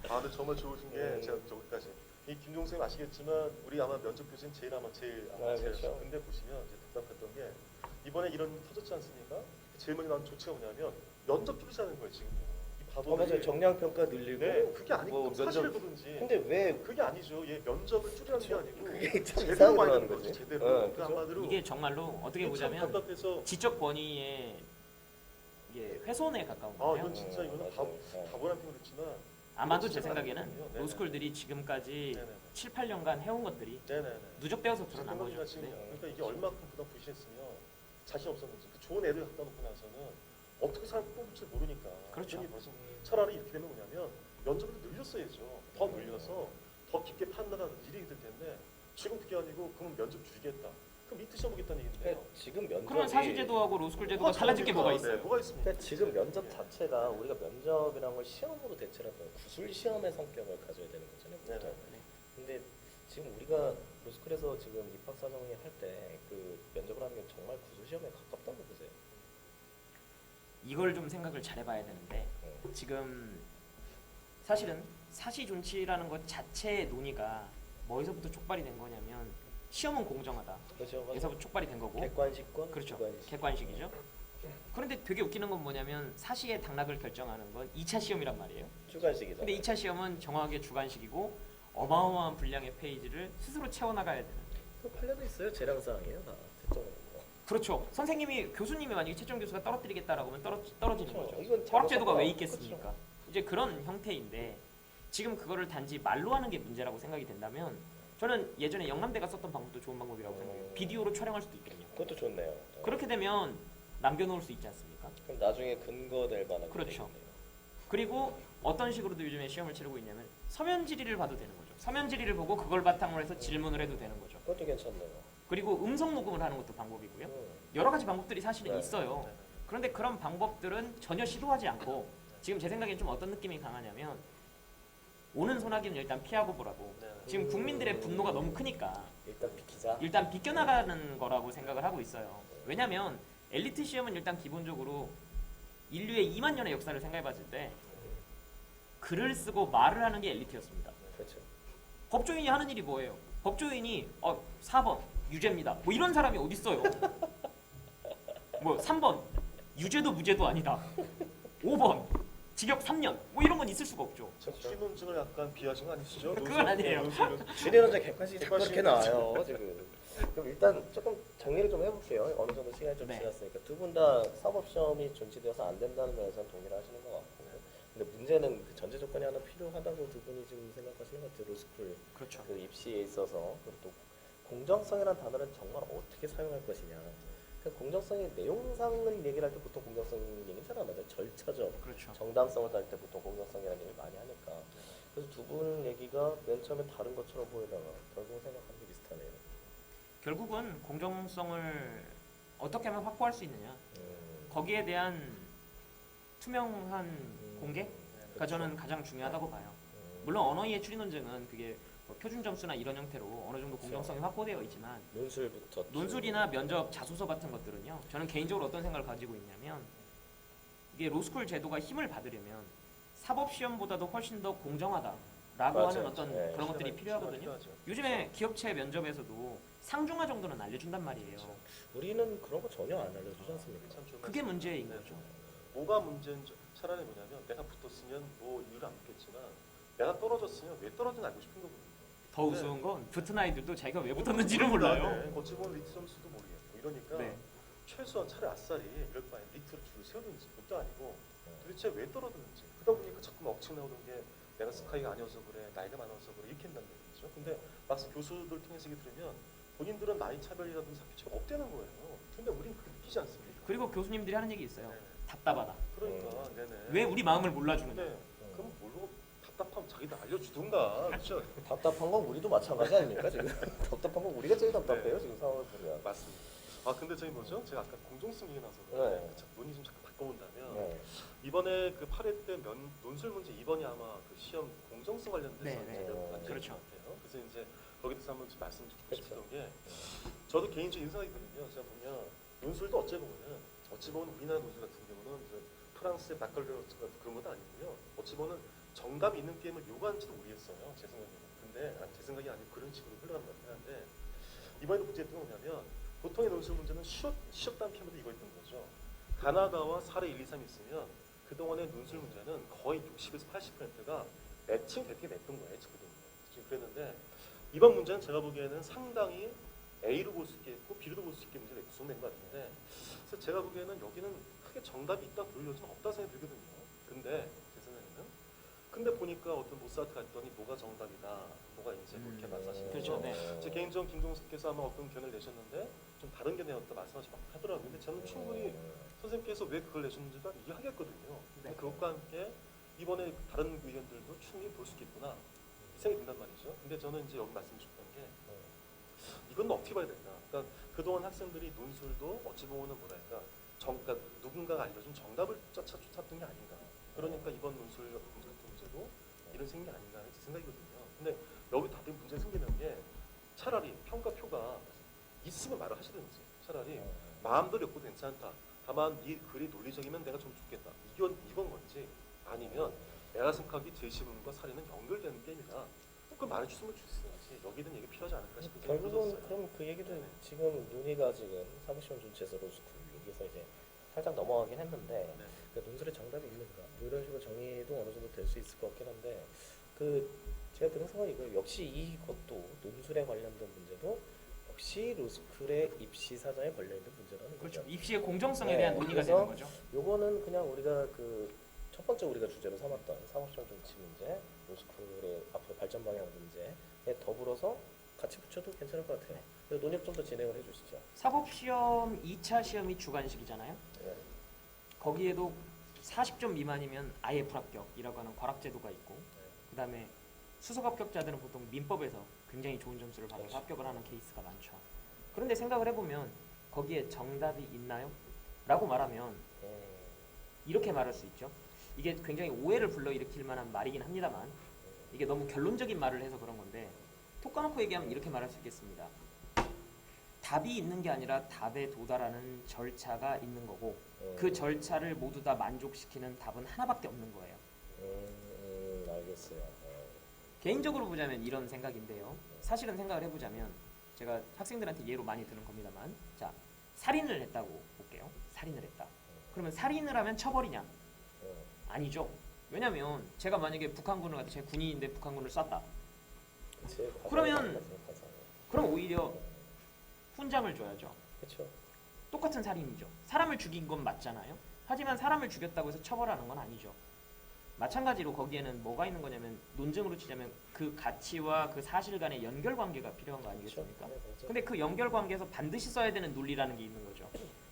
[SPEAKER 2] 아, 근데 정말 좋으신 게 제가 저기까지 이 김종생 아시겠지만 우리 아마 면접 교수님 제일
[SPEAKER 1] 그렇죠.
[SPEAKER 2] 근데 보시면 이제 답답했던 게 이번에 이런 일 터졌지 않습니까? 제일 먼저 나온 조치가 뭐냐면 면접 줄이자는 거예요 지금. 이
[SPEAKER 1] 맞아요.
[SPEAKER 2] 바보들이.
[SPEAKER 1] 정량 평가 늘리고.
[SPEAKER 2] 네, 그게 아니고
[SPEAKER 1] 뭐
[SPEAKER 2] 사실을
[SPEAKER 1] 면접-
[SPEAKER 2] 보든지.
[SPEAKER 1] 근데 왜
[SPEAKER 2] 그게 아니죠. 얘 면접을 줄이라는 게 아니고
[SPEAKER 1] 그게 참
[SPEAKER 2] 제대로
[SPEAKER 1] 이상하게
[SPEAKER 2] 많이
[SPEAKER 1] 나오는
[SPEAKER 2] 하는 거지.
[SPEAKER 1] 거지.
[SPEAKER 2] 제대로.
[SPEAKER 1] 네,
[SPEAKER 2] 그
[SPEAKER 1] 그죠?
[SPEAKER 2] 한마디로
[SPEAKER 3] 이게 정말로 어떻게
[SPEAKER 2] 이게 참
[SPEAKER 3] 보자면
[SPEAKER 2] 답답해서
[SPEAKER 3] 지적 권위의 이게 훼손에 가까운
[SPEAKER 2] 아
[SPEAKER 3] 거예요.
[SPEAKER 2] 이건 진짜 이거는
[SPEAKER 1] 맞아요.
[SPEAKER 2] 바보란 표현을 했지만
[SPEAKER 3] 아마도 제
[SPEAKER 2] 진짜
[SPEAKER 3] 생각에는
[SPEAKER 2] 많거든요. 네네.
[SPEAKER 3] 로스쿨들이 지금까지
[SPEAKER 2] 네네.
[SPEAKER 3] 7, 8년간 해온 것들이
[SPEAKER 2] 네네네.
[SPEAKER 3] 누적되어서 드러난 거죠.
[SPEAKER 2] 생각보다 지금
[SPEAKER 3] 네.
[SPEAKER 2] 그러니까 이게 얼마큼 부담 부시했으면 자신 없었는지 그 좋은 애들 갖다 놓고 나서는 어떻게 사람 뽑을지 모르니까
[SPEAKER 3] 그렇죠.
[SPEAKER 2] 괜히 벌써 차라리 이렇게 되면 뭐냐면 면접을 늘렸어야죠. 더 늘려서 더 깊게 판단하는 일이 될 텐데 지금 그게 아니고 그럼 면접 줄이겠다. 그럼 밑에 시험보겠다는 얘기인데요.
[SPEAKER 1] 그러니까 지금 면접이
[SPEAKER 3] 그러면 사시제도하고 로스쿨 제도가 달라질 게 뭐가 있어요?
[SPEAKER 2] 네, 뭐가 있습니까?
[SPEAKER 1] 그러니까 지금 면접 자체가 우리가 면접이라는 걸 시험으로 대체를 하면 구술 시험의 성격을 가져야 되는 거잖아요.
[SPEAKER 2] 네,
[SPEAKER 1] 보통.
[SPEAKER 2] 네.
[SPEAKER 1] 근데 지금 우리가 로스쿨에서 지금 입학 사정이 할 때 그 면접을 하는 게 정말 구술 시험에 가깝다고 보세요.
[SPEAKER 3] 이걸 좀 생각을 잘 해봐야 되는데 지금 사실은 사시 존치라는 것 자체의 논의가 뭐에서부터 촉발이 된 거냐면 시험은 공정하다.
[SPEAKER 1] 그렇죠.
[SPEAKER 3] 에서부터 촉발이 된 거고
[SPEAKER 1] 객관식과
[SPEAKER 3] 그렇죠.
[SPEAKER 1] 주관식.
[SPEAKER 3] 객관식이죠. 그런데 되게 웃기는 건 뭐냐면 사시의 당락을 결정하는 건 2차 시험이란 말이에요.
[SPEAKER 1] 주관식이죠.
[SPEAKER 3] 근데 2차 시험은 정확하게 주관식이고 어마어마한 분량의 페이지를 스스로 채워나가야 되는.
[SPEAKER 1] 그 판례도 있어요. 재량 사항이에요. 다 채점하는 거.
[SPEAKER 3] 그렇죠. 선생님이 교수님이 만약에 채점 교수가 떨어뜨리겠다라고 하면 떨어지는
[SPEAKER 1] 그렇죠.
[SPEAKER 3] 거죠.
[SPEAKER 1] 이건
[SPEAKER 3] 허락제도가 왜
[SPEAKER 1] 잘못한
[SPEAKER 3] 있겠습니까?
[SPEAKER 1] 거야.
[SPEAKER 3] 이제 그런 형태인데 지금 그거를 단지 말로 하는 게 문제라고 생각이 된다면 저는 예전에 영남대가 썼던 방법도 좋은 방법이라고 생각해요. 비디오로 촬영할 수도 있거든요.
[SPEAKER 1] 그것도 좋네요.
[SPEAKER 3] 그렇게 되면 남겨놓을 수 있지 않습니까?
[SPEAKER 1] 그럼 나중에 근거 될 만한 게
[SPEAKER 3] 그렇죠.
[SPEAKER 1] 되겠네요.
[SPEAKER 3] 그리고 어떤 식으로도 요즘에 시험을 치르고 있냐면 서면 질의를 봐도 되는 거죠. 서면 질의를 보고 그걸 바탕으로 해서 질문을 해도 되는 거죠.
[SPEAKER 1] 그것도 괜찮네요.
[SPEAKER 3] 그리고 음성 녹음을 하는 것도 방법이고요.
[SPEAKER 1] 음.
[SPEAKER 3] 여러 가지 방법들이 사실은
[SPEAKER 1] 네.
[SPEAKER 3] 있어요. 그런데 그런 방법들은 전혀 시도하지 않고 지금 제 생각엔 좀 어떤 느낌이 강하냐면 오는 소나기는 일단 피하고 보라고.
[SPEAKER 2] 네.
[SPEAKER 3] 지금 국민들의 분노가 너무 크니까
[SPEAKER 1] 일단 비키자.
[SPEAKER 3] 일단 비껴나가는 거라고 생각을 하고 있어요. 왜냐면 엘리트 시험은 일단 기본적으로 인류의 2만 년의 역사를 생각해봤을 때 글을 쓰고 말을 하는 게 엘리트였습니다.
[SPEAKER 1] 그렇죠.
[SPEAKER 3] 법조인이 하는 일이 뭐예요? 법조인이 4번 유죄입니다. 뭐 이런 사람이 어디 있어요? 뭐 3번 유죄도 무죄도 아니다. 5번 징역 3년. 뭐 이런 건 있을 수가 없죠.
[SPEAKER 2] 신혼증을 약간 비하신 거 아니시죠?
[SPEAKER 3] 그건 아니에요.
[SPEAKER 1] 주례론자 객관식이 자꾸
[SPEAKER 2] 객관식이
[SPEAKER 1] 그렇게 나와요 지금. 그럼 일단 조금 정리를 좀 해볼게요. 어느 정도 시간이 좀
[SPEAKER 3] 네.
[SPEAKER 1] 지났으니까 두 분 다 사법시험이 존치되어서 안 된다는 면에서는 동의를 하시는 것 같고, 근데 문제는 그 전제 조건이 하나 필요하다고 두 분이 지금 생각하시는 것 같아요. 로스쿨
[SPEAKER 3] 그렇죠.
[SPEAKER 1] 그 입시에 있어서. 그리고 또 공정성이라는 단어를 정말 어떻게 사용할 것이냐. 그 공정성의 내용상을 얘기를 할 때 보통 공정성 얘기는 잘 안 하죠. 절차적
[SPEAKER 3] 그렇죠.
[SPEAKER 1] 정당성을 따질 때 보통 공정성이라는 얘기를 많이 하니까. 그래서 두 분 얘기가 맨 처음에 다른 것처럼 보이다가 결국 생각하는 게 비슷하네요.
[SPEAKER 3] 결국은 공정성을 어떻게 하면 확보할 수 있느냐. 거기에 대한 투명한 공개가 저는 가장 중요하다고 봐요. 물론 언어의 추리 논쟁은 그게 뭐 표준 점수나 이런 형태로 어느 정도 공정성이 확보되어 있지만
[SPEAKER 1] 논술부터
[SPEAKER 3] 논술이나 면접 자소서 같은 것들은요. 저는 개인적으로 어떤 생각을 가지고 있냐면 이게 로스쿨 제도가 힘을 받으려면 사법 시험보다도 훨씬 더 공정하다. 하는
[SPEAKER 1] 맞아요.
[SPEAKER 3] 어떤
[SPEAKER 1] 네.
[SPEAKER 3] 그런 것들이
[SPEAKER 2] 시간이
[SPEAKER 3] 필요하거든요.
[SPEAKER 2] 필요하죠.
[SPEAKER 3] 요즘에 기업체 면접에서도 상중하 정도는 알려준단 말이에요.
[SPEAKER 2] 그렇죠.
[SPEAKER 1] 우리는 그런 거 전혀 안 알려주지 않습니까?
[SPEAKER 2] 참 좋은
[SPEAKER 3] 그게
[SPEAKER 2] 말씀이에요.
[SPEAKER 3] 문제인
[SPEAKER 2] 네.
[SPEAKER 3] 거죠.
[SPEAKER 2] 뭐가 문제인 차라리 뭐냐면 내가 붙었으면 뭐 이유를 안 묻겠지만 내가 떨어졌으면 왜 떨어진지 알고 싶은 거거든요.
[SPEAKER 3] 더
[SPEAKER 2] 네.
[SPEAKER 3] 우스운 건 붙은 아이들도 자기가 왜 붙었는지를 몰라요.
[SPEAKER 2] 네. 어찌 보면 리트 점수도 모르겠고 이러니까
[SPEAKER 3] 네.
[SPEAKER 2] 최소한 차라리 아싸리 이럴 바에 리트를 줄을 세우든지 그것도 아니고
[SPEAKER 1] 네.
[SPEAKER 2] 도대체 왜 떨어졌는지 그러다 보니까 자꾸 억측 나오는 게 내가 스카이가 아니어서 그래 나이가 많아서 그래 이렇게 한다는 얘기죠. 근데 막상 교수들 통해서 얘기 들으면 본인들은 나이 차별이라든지 사기처가 없다는 거예요. 근데 우린 그렇게 느끼지 않습니까?
[SPEAKER 3] 그리고 교수님들이 하는 얘기 있어요.
[SPEAKER 2] 네.
[SPEAKER 3] 답답하다.
[SPEAKER 2] 그러니까 네네.
[SPEAKER 3] 왜 우리 마음을 몰라주느냐.
[SPEAKER 2] 네. 그럼 뭘로 답답하면 자기도 알려주든가 그렇죠?
[SPEAKER 1] 답답한 건 우리도 마찬가지 아닙니까 지금? 답답한 건 우리가 제일 답답해요
[SPEAKER 2] 네.
[SPEAKER 1] 지금 상황을 보면.
[SPEAKER 2] 맞습니다. 아 근데 저희 뭐죠? 제가 아까 공정성 얘기 나서
[SPEAKER 1] 네.
[SPEAKER 2] 논의 좀 잠깐 바꿔본다면
[SPEAKER 1] 네.
[SPEAKER 2] 이번에 그 8회 때 논술 문제 이번이 아마 그 시험 공정성 관련돼서
[SPEAKER 3] 네, 네.
[SPEAKER 2] 제대로 만든
[SPEAKER 3] 그렇죠.
[SPEAKER 2] 것 같아요. 그래서 이제 거기에 대해서 한번 좀 말씀 드리고
[SPEAKER 1] 그렇죠.
[SPEAKER 2] 싶은 게 저도 개인적인 생각이거든요. 제가 보면 논술도 어찌 보면 우리나라 논술 같은 경우는 이제 프랑스의 막걸리어 그런 것도 아니고요. 어찌 보면 정답이 있는 게임을 요구하는지도 모르겠어요. 제 생각에는. 근데 제 생각이 아니고 그런 식으로 흘러가는 것 같긴 한데 이번에도 문제였던 게 뭐냐면 보통의 논술 문제는 쉬었다는 표현도 이거였던 거죠. 가나다와 사례 1, 2, 3 있으면 그동안의 논술 문제는 거의 60에서 80%가 매칭 되게 냈던 거예요. 지금 그랬는데 이번 문제는 제가 보기에는 상당히 A로 볼 수 있겠고 B로 볼 수 있게 문제가 구성된 것 같은데 그래서 제가 보기에는 여기는 크게 정답이 있다 그럴 여지는 없다 생각이 들거든요. 근데 제 생각에는 근데 보니까 어떤 모사트 갔더니 뭐가 정답이다 뭐가 이제 그렇게 말씀하시는
[SPEAKER 3] 그렇죠.
[SPEAKER 2] 거죠.
[SPEAKER 3] 네.
[SPEAKER 2] 제 개인적인 김동석께서 아마 어떤 견해를 내셨는데 좀 다른 견해였다 말씀하시고 하더라고요. 근데 저는 충분히 선생님께서 왜 그걸 내셨는지가 이해하겠거든요. 근데
[SPEAKER 3] 네.
[SPEAKER 2] 그것과 함께 이번에 다른 의견들도 충분히 볼 수 있겠구나 이 생각이 든단 말이죠. 근데 저는 이제 여기 말씀 주셨던 게 이건 어떻게 봐야 된다. 그러니까 그동안 학생들이 논술도 어찌 보면은 뭐랄까 그러니까 누군가가 알려준 정답을 찾던 게 아닌가. 그러니까 이번 논술 같은 문제도 이런 생각이 아닌가 하는 제 생각이거든요. 근데 여기 다들 문제 생기는 게 차라리 평가표가 있으면 말을 하시든지 차라리 마음대로 엮어도 괜찮다. 다만 이 글이 논리적이면 내가 좀 좋겠다. 이건 건지 아니면 내가 생각하기 제시문과 사례는 연결되는 게임이다. 그걸 말해주시면 주셔야지. 여기는 얘기 필요하지 않을까 싶은 생각이
[SPEAKER 1] 결국은
[SPEAKER 2] 들었어요.
[SPEAKER 1] 그럼 그 얘기도
[SPEAKER 2] 네.
[SPEAKER 1] 지금 논의가 지금 사무시험 준체서 로스쿨 여기서 이제 살짝 넘어가긴 했는데
[SPEAKER 2] 네.
[SPEAKER 1] 그 논술에 정답이 있는가 뭐 이런 식으로 정리도 어느 정도 될 수 있을 것 같긴 한데 그 제가 드는 생각이 이거 역시 이것도 논술에 관련된 문제도 역시 로스쿨의 입시 사정에 걸려 있는 문제라는
[SPEAKER 3] 그렇죠.
[SPEAKER 1] 거죠.
[SPEAKER 3] 입시의 공정성에
[SPEAKER 1] 네,
[SPEAKER 3] 대한 논의가
[SPEAKER 1] 그래서
[SPEAKER 3] 되는 거죠.
[SPEAKER 1] 요거는 그냥 우리가 그 첫 번째 우리가 주제로 삼았던 사무시험 정치 문제, 로스쿨의 앞으로 발전 방향 문제에 더불어서 같이 붙여도 괜찮을 것 같아요. 그래서 논의 좀 더 진행을 해주시죠.
[SPEAKER 3] 사법시험 2차 시험이 주관식이잖아요.
[SPEAKER 1] 네.
[SPEAKER 3] 거기에도 40점 미만이면 아예 불합격이라고 하는 과락제도가 있고 그다음에 수석 합격자들은 보통 민법에서 굉장히 좋은 점수를 받아서
[SPEAKER 1] 그렇죠.
[SPEAKER 3] 합격을 하는 케이스가 많죠. 그런데 생각을 해보면 거기에 정답이 있나요? 라고 말하면 이렇게 말할 수 있죠. 이게 굉장히 오해를 불러일으킬 만한 말이긴 합니다만 이게 너무 결론적인 말을 해서 그런 건데 톡 까놓고 얘기하면 이렇게 말할 수 있겠습니다. 답이 있는 게 아니라 답에 도달하는 절차가 있는 거고 그 절차를 모두 다 만족시키는 답은 하나밖에 없는 거예요.
[SPEAKER 1] 알겠어요.
[SPEAKER 3] 개인적으로 보자면 이런 생각인데요. 사실은 생각을 해보자면 제가 학생들한테 예로 많이 드는 겁니다만 자 살인을 했다고 볼게요. 살인을 했다. 그러면 살인을 하면 처벌이냐? 아니죠. 왜냐면 제가 만약에 북한군을 갖다 제가 군인인데 북한군을 쐈다. 그러면 그럼 오히려 훈장을 줘야죠.
[SPEAKER 1] 그렇죠.
[SPEAKER 3] 똑같은 살인이죠. 사람을 죽인 건 맞잖아요. 하지만 사람을 죽였다고 해서 처벌하는 건 아니죠. 마찬가지로 거기에는 뭐가 있는 거냐면 논증으로 치자면 그 가치와 그 사실 간의 연결 관계가 필요한 거 아니겠습니까? 근데 그 연결 관계에서 반드시 써야 되는 논리라는 게 있는 거죠.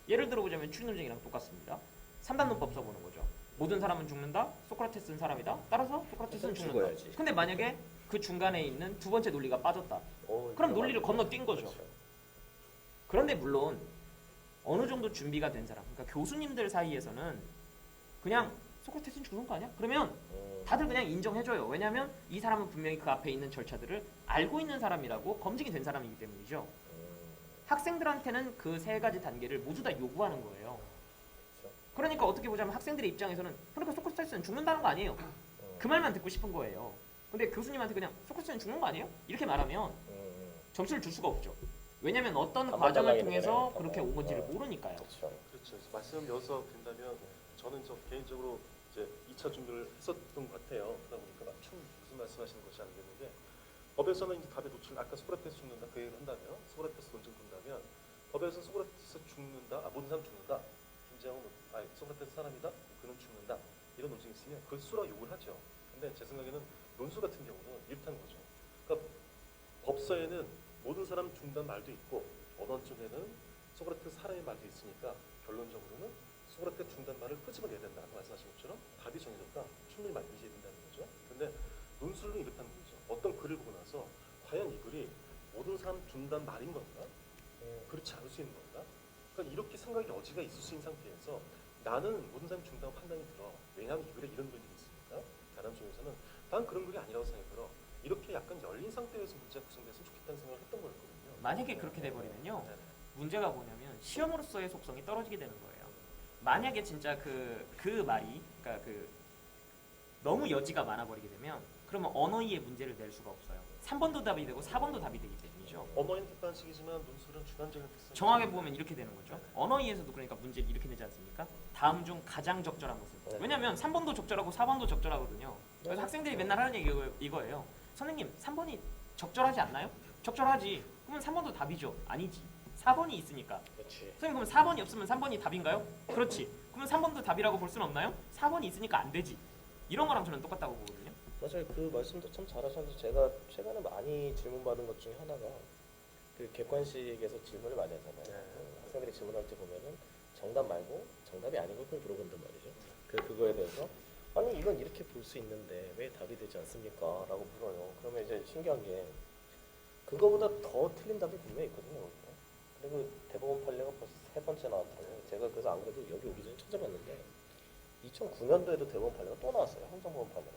[SPEAKER 3] 예를 들어 보자면 추리 논증이랑 똑같습니다. 3단 논법 써보는 거죠. 모든 사람은 죽는다. 소크라테스는 사람이다. 따라서 소크라테스는 죽는다.
[SPEAKER 1] 죽어야지.
[SPEAKER 3] 근데 만약에 그 중간에 있는 두 번째 논리가 빠졌다. 그럼 논리를 건너뛴 거죠.
[SPEAKER 1] 그렇죠.
[SPEAKER 3] 그런데 물론 어느 정도 준비가 된 사람, 그러니까 교수님들 사이에서는 그냥 소크라테스는 죽는 거 아니야? 그러면 다들 그냥 인정해줘요. 왜냐하면 이 사람은 분명히 그 앞에 있는 절차들을 알고 있는 사람이라고 검증이 된 사람이기 때문이죠. 학생들한테는 그 세 가지 단계를 모두 다 요구하는 거예요.
[SPEAKER 1] 그렇죠.
[SPEAKER 3] 그러니까 어떻게 보자면 학생들의 입장에서는 그러니까 소크라테스는 죽는다는 거 아니에요. 그 말만 듣고 싶은 거예요. 근데 교수님한테 그냥 소크라테스는 죽는 거 아니에요? 이렇게 말하면
[SPEAKER 1] 음.
[SPEAKER 3] 점수를 줄 수가 없죠. 왜냐면 어떤
[SPEAKER 1] 반반
[SPEAKER 3] 과정을
[SPEAKER 1] 달라야
[SPEAKER 3] 통해서
[SPEAKER 1] 되네.
[SPEAKER 3] 그렇게 온 건지를
[SPEAKER 1] 반반.
[SPEAKER 3] 모르니까요.
[SPEAKER 1] 그렇죠.
[SPEAKER 2] 그렇죠. 말씀 여서 드린다면 저는 저 개인적으로 이제 2차 준비를 했었던 것 같아요. 그러다 보니까 맞춤 무슨 말씀하시는 것이 아니겠는데 법에서는 이제 답에 노출 아까 소크라테스 죽는다 그 얘기를 한다면 소크라테스 논증 본다면 법에서 소크라테스 죽는다 모든 사람 죽는다 김재형은 소크라테스 사람이다 그는 죽는다 이런 논증이 있으면 그걸 수락 요구를 하죠. 근데 제 생각에는 논술 같은 경우는 이렇다는 거죠. 그러니까 법서에는 모든 사람 죽는다는 말도 있고 언어 쪽에는 소크라테스 사람의 말도 있으니까 결론적으로는 소크라테스 죽는다는 말을 끄집어내야 된다 말씀하신 것처럼 답이 정해졌다 충분히 이해해야 된다는 거죠. 근데 논술은 이렇다는 거죠. 어떤 글을 보고 나서 과연 이 글이 모든 사람 죽는다는 말인 건가? 그렇지 않을 수 있는 건가? 그러니까 이렇게 생각의 여지가 있을 수 있는 상태에서 나는 모든 사람이 죽는다고 판단이 들어. 왜냐하면 이 글에 이런 글이 있으니까. 다른 쪽에서는 난 그런 글이 아니라고 생각이 들어. 이렇게 약간 열린 상태에서 문제가 구성됐으면 좋겠다는 생각을 했던 거였거든요.
[SPEAKER 3] 만약에 그렇게 돼버리면요.
[SPEAKER 2] 네네.
[SPEAKER 3] 문제가 뭐냐면 시험으로서의 속성이 떨어지게 되는 거예요. 만약에 진짜 그 말이 그러니까 너무 여지가 많아버리게 되면 그러면 언어의 문제를 낼 수가 없어요. 3번도 답이 되고 4번도 답이 되기 때문이죠.
[SPEAKER 2] 언어인 객관식이지만 논술은 주관적인 특성이
[SPEAKER 3] 정확하게 보면 이렇게 되는 거죠. 언어이에서도 그러니까 문제를 이렇게 내지 않습니까? 다음 중 가장 적절한 것은. 왜냐하면 3번도 적절하고 4번도 적절하거든요. 그래서 학생들이 맨날 하는 얘기 이거예요. 선생님 3번이 적절하지 않나요? 적절하지. 그러면 3번도 답이죠. 아니지. 4번이 있으니까.
[SPEAKER 1] 그렇지.
[SPEAKER 3] 선생님 그럼 4번이 없으면 3번이 답인가요? 그렇지. 그러면 3번도 답이라고 볼 수는 없나요? 4번이 있으니까 안 되지. 이런 거랑 저는 똑같다고 보거든요.
[SPEAKER 1] 맞아요. 그 말씀도 참 잘하셨는데 제가 최근에 많이 질문받은 것 중에 하나가 그 객관식에서 질문을 많이 하잖아요. 학생들이 질문할 때 보면은 정답 말고 정답이 아닌 걸 물어본단 말이죠. 그거에 대해서 아니 이건 이렇게 볼 수 있는데 왜 답이 되지 않습니까? 라고 물어요. 그러면 이제 신기한 게 그거보다 더 틀린 답이 분명히 있거든요. 그리고 대법원 판례가 벌써 3번째 나왔더라고요. 제가 그래서 안 그래도 여기 오기 전에 찾아봤는데 2009년도에도 대법원 판례가 또 나왔어요. 행정법원 판례가.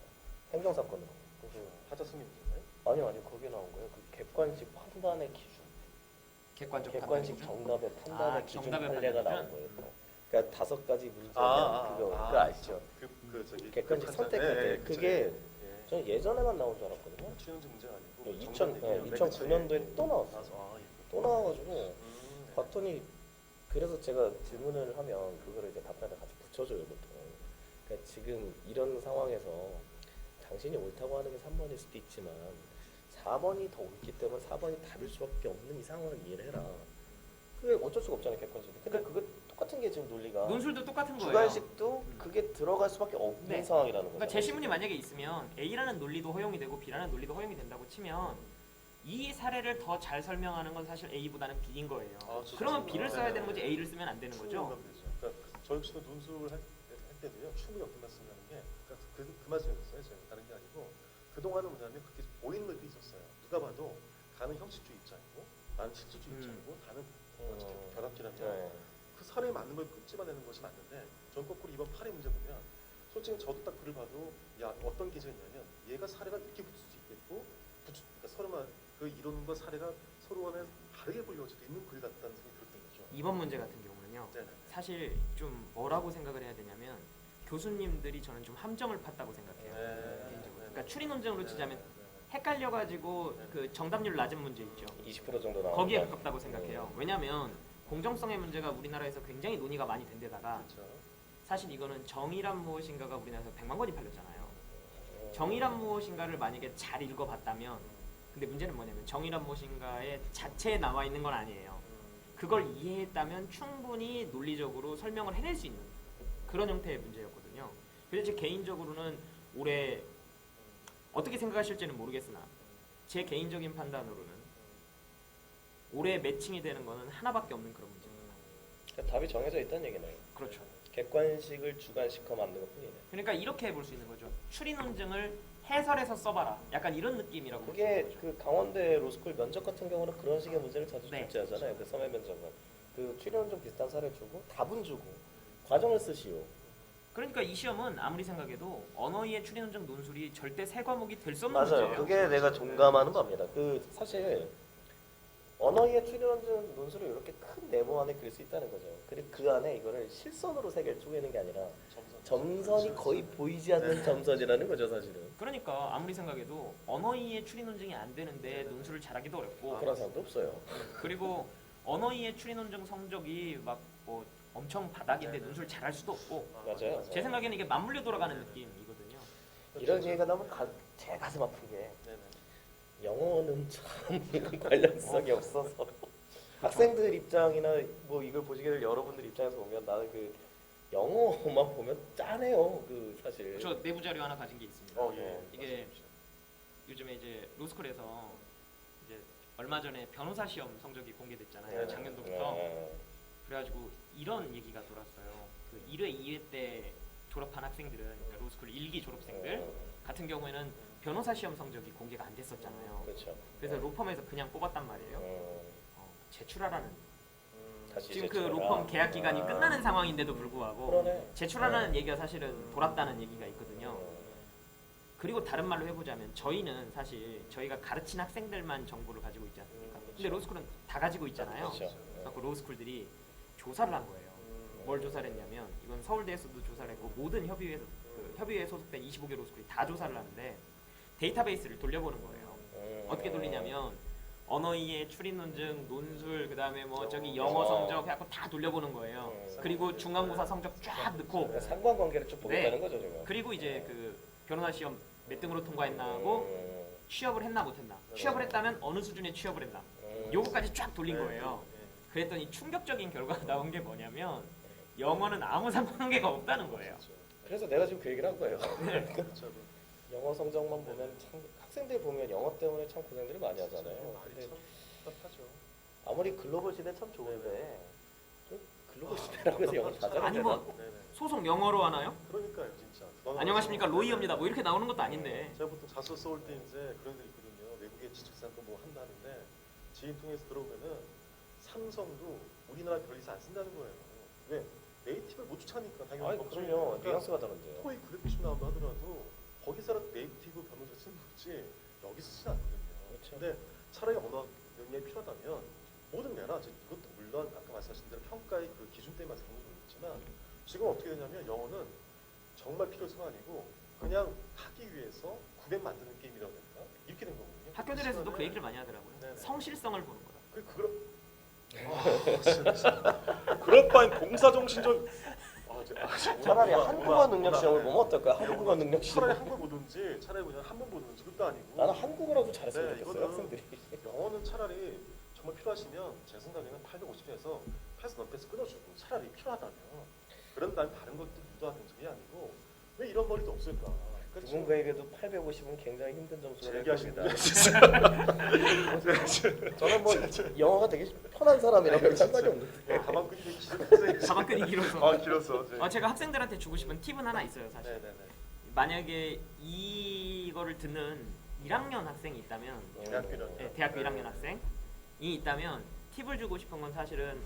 [SPEAKER 1] 행정사건으로. 그래서
[SPEAKER 2] 하자 승인이잖아요.
[SPEAKER 1] 아니요. 거기에 나온 거예요. 그 객관식 판단의 기준.
[SPEAKER 3] 객관적
[SPEAKER 1] 객관식
[SPEAKER 3] 답변이죠.
[SPEAKER 1] 정답의 판단의 기준
[SPEAKER 3] 정답의
[SPEAKER 1] 판례가
[SPEAKER 3] 판단이죠?
[SPEAKER 1] 나온 거예요. 또. 그러니까 5가지 문제면 그거 아시죠?
[SPEAKER 2] 그 저기
[SPEAKER 1] 객관식
[SPEAKER 2] 판단.
[SPEAKER 1] 선택할 때
[SPEAKER 2] 그쵸.
[SPEAKER 1] 그게
[SPEAKER 2] 예.
[SPEAKER 1] 저는 예전에만 나온 줄 알았거든요.
[SPEAKER 2] 추현지 문제가 아니고
[SPEAKER 1] 2009년도에 또 나왔어요. 또 나와가지고 봤더니 그래서 제가 질문을 하면 그거를 이제 답변을 같이 붙여줘요 보통. 그러니까 지금 이런 상황에서 당신이 옳다고 하는 게 3번일 수도 있지만 4번이 더 옳기 때문에 4번이 답일 수밖에 없는 이 상황을 이해를 해라. 그게 어쩔 수가 없잖아요 객관식. 근데 그게 똑같은 게 지금 논리가
[SPEAKER 3] 논술도 똑같은 거예요.
[SPEAKER 1] 주관식도 그게 들어갈 수밖에 없는
[SPEAKER 3] 네.
[SPEAKER 1] 상황이라는 거죠.
[SPEAKER 3] 그러니까 제시문이 만약에 있으면 A라는 논리도 허용이 되고 B라는 논리도 허용이 된다고 치면 이 사례를 더 잘 설명하는 건 사실 A보다는 B인 거예요. 그러면 B를 써야 되는 거지 A를 쓰면 안 되는 거죠.
[SPEAKER 2] 그러니까 저 역시도 논술을 할 때도요 충분히 어떤 말씀을 하는 게 그러니까 그 말씀이었어요. 제가 다른 게 아니고 그 동안은 뭐냐면 그렇게 보이는 것들이 있었어요. 누가 봐도 가는 형식주의 입장이고 나는 실질주의 입장이고 다는 결합기라면
[SPEAKER 1] 네.
[SPEAKER 2] 그 사례에 맞는 걸 찝어내는 것이 맞는데 전 거꾸로 이번 8의 문제 보면 솔직히 저도 딱 글을 봐도 야 어떤 계제가 있냐면 얘가 사례가 이렇게 붙을 수 있겠고 그러니까 서로만 그 이론과 사례가 서로 간에 다르게 보일 수도 있는 글 같다는 생각이 들었던 거죠.
[SPEAKER 3] 이번 문제 같은 경우는요.
[SPEAKER 2] 네네.
[SPEAKER 3] 사실 좀 뭐라고 생각을 해야 되냐면 교수님들이 저는 좀 함정을 팠다고 생각해요. 개인적으로. 그러니까 추리 논쟁으로 치자면 헷갈려가지고 그 정답률 낮은 문제 있죠.
[SPEAKER 1] 20% 정도 나오는
[SPEAKER 3] 거기에 가깝다고 생각해요. 왜냐하면 공정성의 문제가 우리나라에서 굉장히 논의가 많이 된 데다가
[SPEAKER 2] 그렇죠.
[SPEAKER 3] 사실 이거는 정의란 무엇인가가 우리나라에서 100만 권이 팔렸잖아요. 정의란 무엇인가를 만약에 잘 읽어봤다면 근데 문제는 뭐냐면 정의란 무엇인가의 자체에 나와 있는 건 아니에요. 그걸 이해했다면 충분히 논리적으로 설명을 해낼 수 있는 그런 형태의 문제였거든요. 그래서 제 개인적으로는 올해 어떻게 생각하실지는 모르겠으나 제 개인적인 판단으로는 올해 매칭이 되는 거는 하나밖에 없는 그런 문제입니다.
[SPEAKER 1] 그러니까 답이 정해져 있다는 얘기네요.
[SPEAKER 3] 그렇죠.
[SPEAKER 1] 객관식을 주관식화 만든 것 뿐이네.
[SPEAKER 3] 그러니까 이렇게 볼 수 있는 거죠. 추리 논증을 해설해서 써봐라. 약간 이런 느낌이라고.
[SPEAKER 1] 그게 그 강원대 로스쿨 면접 같은 경우는 그런 식의 문제를 자주
[SPEAKER 3] 네.
[SPEAKER 1] 출제하잖아요. 그 서면 면접은 그 추리론 좀 비슷한 사례를 주고 답은 주고 과정을 쓰시오.
[SPEAKER 3] 그러니까 이 시험은 아무리 생각해도 언어의 추리 논증 논술이 절대 새 과목이 될 수 없는
[SPEAKER 1] 맞아요.
[SPEAKER 3] 문제예요.
[SPEAKER 1] 그게 내가 동감하는 바입니다. 그 사실 언어의 추리론적 논술을 이렇게 큰 네모 안에 그릴 수 있다는 거죠. 그리고 그 안에 이거를 실선으로 세 개를 쪼개는 게 아니라
[SPEAKER 2] 점선.
[SPEAKER 1] 점선이 거의 보이지 않는 점선이라는 거죠, 사실은.
[SPEAKER 3] 그러니까 아무리 생각해도 언어이의 추리 논증이 안 되는데 논술을 잘하기도 어렵고
[SPEAKER 1] 그런 사람도 없어요.
[SPEAKER 3] 그리고 언어이의 추리 논증 성적이 막 뭐 엄청 바닥인데 논술 잘할 수도 없고
[SPEAKER 1] 맞아요.
[SPEAKER 3] 제 생각에는 이게 맞물려 돌아가는 느낌이거든요.
[SPEAKER 1] 이런 얘기가 나면 제 가슴 아픈 게
[SPEAKER 2] 네네.
[SPEAKER 1] 영어는 참 관련성이 없어서 학생들 입장이나 뭐 이걸 보시게 될 여러분들 입장에서 보면 나는 그 영어만 보면 짠해요. 그 사실.
[SPEAKER 3] 저 내부 자료 하나 가진 게 있습니다.
[SPEAKER 2] 예.
[SPEAKER 3] 이게 요즘에 이제 로스쿨에서 이제 얼마 전에 변호사 시험 성적이 공개됐잖아요.
[SPEAKER 1] 네.
[SPEAKER 3] 작년도부터.
[SPEAKER 1] 네.
[SPEAKER 3] 그래가지고 이런 얘기가 돌았어요. 그 1회, 2회 때 졸업한 학생들은 그러니까 로스쿨 1기 졸업생들 같은 경우에는 변호사 시험 성적이 공개가 안 됐었잖아요.
[SPEAKER 1] 그렇죠.
[SPEAKER 3] 그래서 로펌에서 그냥 뽑았단 말이에요. 제출하라는
[SPEAKER 1] 다시
[SPEAKER 3] 지금 그
[SPEAKER 1] 제출하라.
[SPEAKER 3] 로펌 계약 기간이 끝나는 상황인데도 불구하고
[SPEAKER 1] 그러네.
[SPEAKER 3] 제출하라는 얘기가 사실은 돌았다는 얘기가 있거든요. 그리고 다른 말로 해보자면 저희는 사실 저희가 가르친 학생들만 정보를 가지고 있지 않습니까? 근데 로스쿨은 다 가지고 있잖아요.
[SPEAKER 1] 그렇죠.
[SPEAKER 3] 그래서 로스쿨들이 조사를 한 거예요. 뭘 조사를 했냐면 이건 서울대에서도 조사를 했고 모든 협의회에 소속된 25개 로스쿨이 다 조사를 하는데 데이터베이스를 돌려보는 거예요. 어떻게 돌리냐면 언어이해, 추리 논증, 논술, 그다음에 뭐 저기 영어 성적 해갖고 다 돌려보는 거예요. 그리고 중간고사 성적 쫙 넣고
[SPEAKER 1] 그러니까 상관관계를 쭉 보겠다는 거죠, 지금.
[SPEAKER 3] 그리고 이제 그 변호사 시험 몇 등으로 통과했나 하고 취업을 했나 못했나, 취업을 했다면 어느 수준의 취업을 했나, 요거까지 쫙 돌린 거예요. 그랬더니 충격적인 결과가 나온 게 뭐냐면 영어는 아무 상관관계가 없다는 거예요.
[SPEAKER 1] 그래서 내가 지금 그 얘기를 한 거예요.
[SPEAKER 2] 그렇죠.
[SPEAKER 1] 영어 성적만 보면 참 학생들 보면 영어 때문에 참 고생들을 많이 하잖아요.
[SPEAKER 2] 말이
[SPEAKER 1] 근데
[SPEAKER 2] 참 답답하죠.
[SPEAKER 1] 아무리 글로벌 시대 참 좋은데 좀 글로벌 시대라고 해서 영어 다 잘해야
[SPEAKER 3] 아니
[SPEAKER 1] 되나?
[SPEAKER 3] 뭐
[SPEAKER 2] 네네.
[SPEAKER 3] 소속 영어로 하나요?
[SPEAKER 2] 그러니까요, 진짜.
[SPEAKER 3] 안녕하십니까 로이입니다. 뭐 이렇게 나오는 것도 아닌데.
[SPEAKER 2] 제가 보통 자소 써올 때 이제 그런 게 있거든요. 외국에 지식산도 뭐 한다 하는데 지인 통해서 들어오면은 삼성도 우리나라 별 이상 안 쓴다는 거예요. 왜? 네이티브를 못 추천하니까 당연히.
[SPEAKER 1] 아니
[SPEAKER 2] 걱정이니까.
[SPEAKER 1] 그럼요.
[SPEAKER 2] 그러니까
[SPEAKER 1] 뉘앙스가 다른데요.
[SPEAKER 2] 토익 990 나온다 하더라도 거기서 네이티브 변호사 쓰는 거지 여기서 쓰진 않거든요.
[SPEAKER 1] 그렇죠.
[SPEAKER 2] 근데 차라리 언어 능력이 필요하다면 뭐든 내라. 이것도 물론 아까 말씀하신 대로 평가의 그 기준 때문에 그런 건 있지만 지금 어떻게 되냐면 영어는 정말 필요성이 아니고 그냥 하기 위해서 구백 만드는 게임이라고 할까? 이렇게 된 거거든요.
[SPEAKER 3] 학교들에서도 그 얘기를 많이 하더라고요.
[SPEAKER 2] 네네.
[SPEAKER 3] 성실성을 보는 거다.
[SPEAKER 2] 그걸 그럴 바엔 공사 정신 좀
[SPEAKER 1] 차라리 한국어 능력 시험을 보면 어떨까요? 한국어 능력
[SPEAKER 2] 차라리
[SPEAKER 1] 시험.
[SPEAKER 2] 한글 보든지 차라리 그냥 한번 보든지 그것도 아니고
[SPEAKER 1] 나는 한국어라도 잘했으면
[SPEAKER 2] 네,
[SPEAKER 1] 좋겠어요,
[SPEAKER 2] 이거는-
[SPEAKER 1] 학생들이.
[SPEAKER 2] 영어는 차라리 정말 필요하시면 제 생각에는 850에서 패스 넘패스 끊어주고 차라리 필요하다면 그런 다음에 다른 것도 유도하는 점이 아니고 왜 이런 머리도 없을까? 그렇죠?
[SPEAKER 1] 누군가에게도 850은 굉장히 힘든 점수가 될
[SPEAKER 2] 얘기하시는
[SPEAKER 1] 겁니다. 저는 뭐 영어가 되게 편한 사람이라 별 상관이 없는데.
[SPEAKER 2] 가방끈이 되게 길어서
[SPEAKER 3] 가방끈이 길어서.
[SPEAKER 2] 길었어.
[SPEAKER 3] 제가 학생들한테 주고 싶은 팁은 하나 있어요, 사실.
[SPEAKER 2] 네네네.
[SPEAKER 3] 만약에 이거를 듣는 1학년 학생이 있다면,
[SPEAKER 2] 대학교 1학년.
[SPEAKER 3] 네, 대학교 1학년 학생이 있다면 팁을 주고 싶은 건 사실은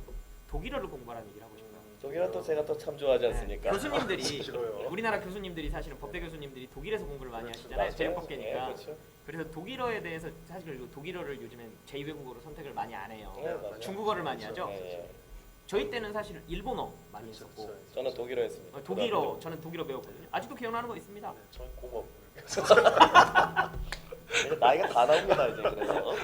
[SPEAKER 3] 독일어를 공부하라는 얘기를 하고 싶어요.
[SPEAKER 1] 독일은 또 제가 또 참 좋아하지 않습니까?
[SPEAKER 3] 교수님들이
[SPEAKER 2] 싫어요.
[SPEAKER 3] 우리나라 교수님들이 사실은 법대 교수님들이 독일에서 공부를 많이
[SPEAKER 2] 그렇죠.
[SPEAKER 3] 하시잖아요.
[SPEAKER 1] 맞아요.
[SPEAKER 3] 제육법계니까.
[SPEAKER 1] 네, 그렇죠.
[SPEAKER 3] 그래서 독일어에 대해서 사실 독일어를 요즘엔 제2외국어로 선택을 많이 안 해요.
[SPEAKER 1] 네, 맞아요.
[SPEAKER 3] 중국어를 많이 하죠.
[SPEAKER 1] 네, 네.
[SPEAKER 3] 저희 때는 사실 일본어 많이
[SPEAKER 2] 그렇죠,
[SPEAKER 3] 했었고
[SPEAKER 2] 그렇죠.
[SPEAKER 1] 저는 독일어 했습니다.
[SPEAKER 3] 독일어 저는 독일어 배웠거든요. 아직도 기억나는 거 있습니다.
[SPEAKER 2] 네, 저는 공업.
[SPEAKER 1] 이제 나이가 다 나옵니다 이제 그래서.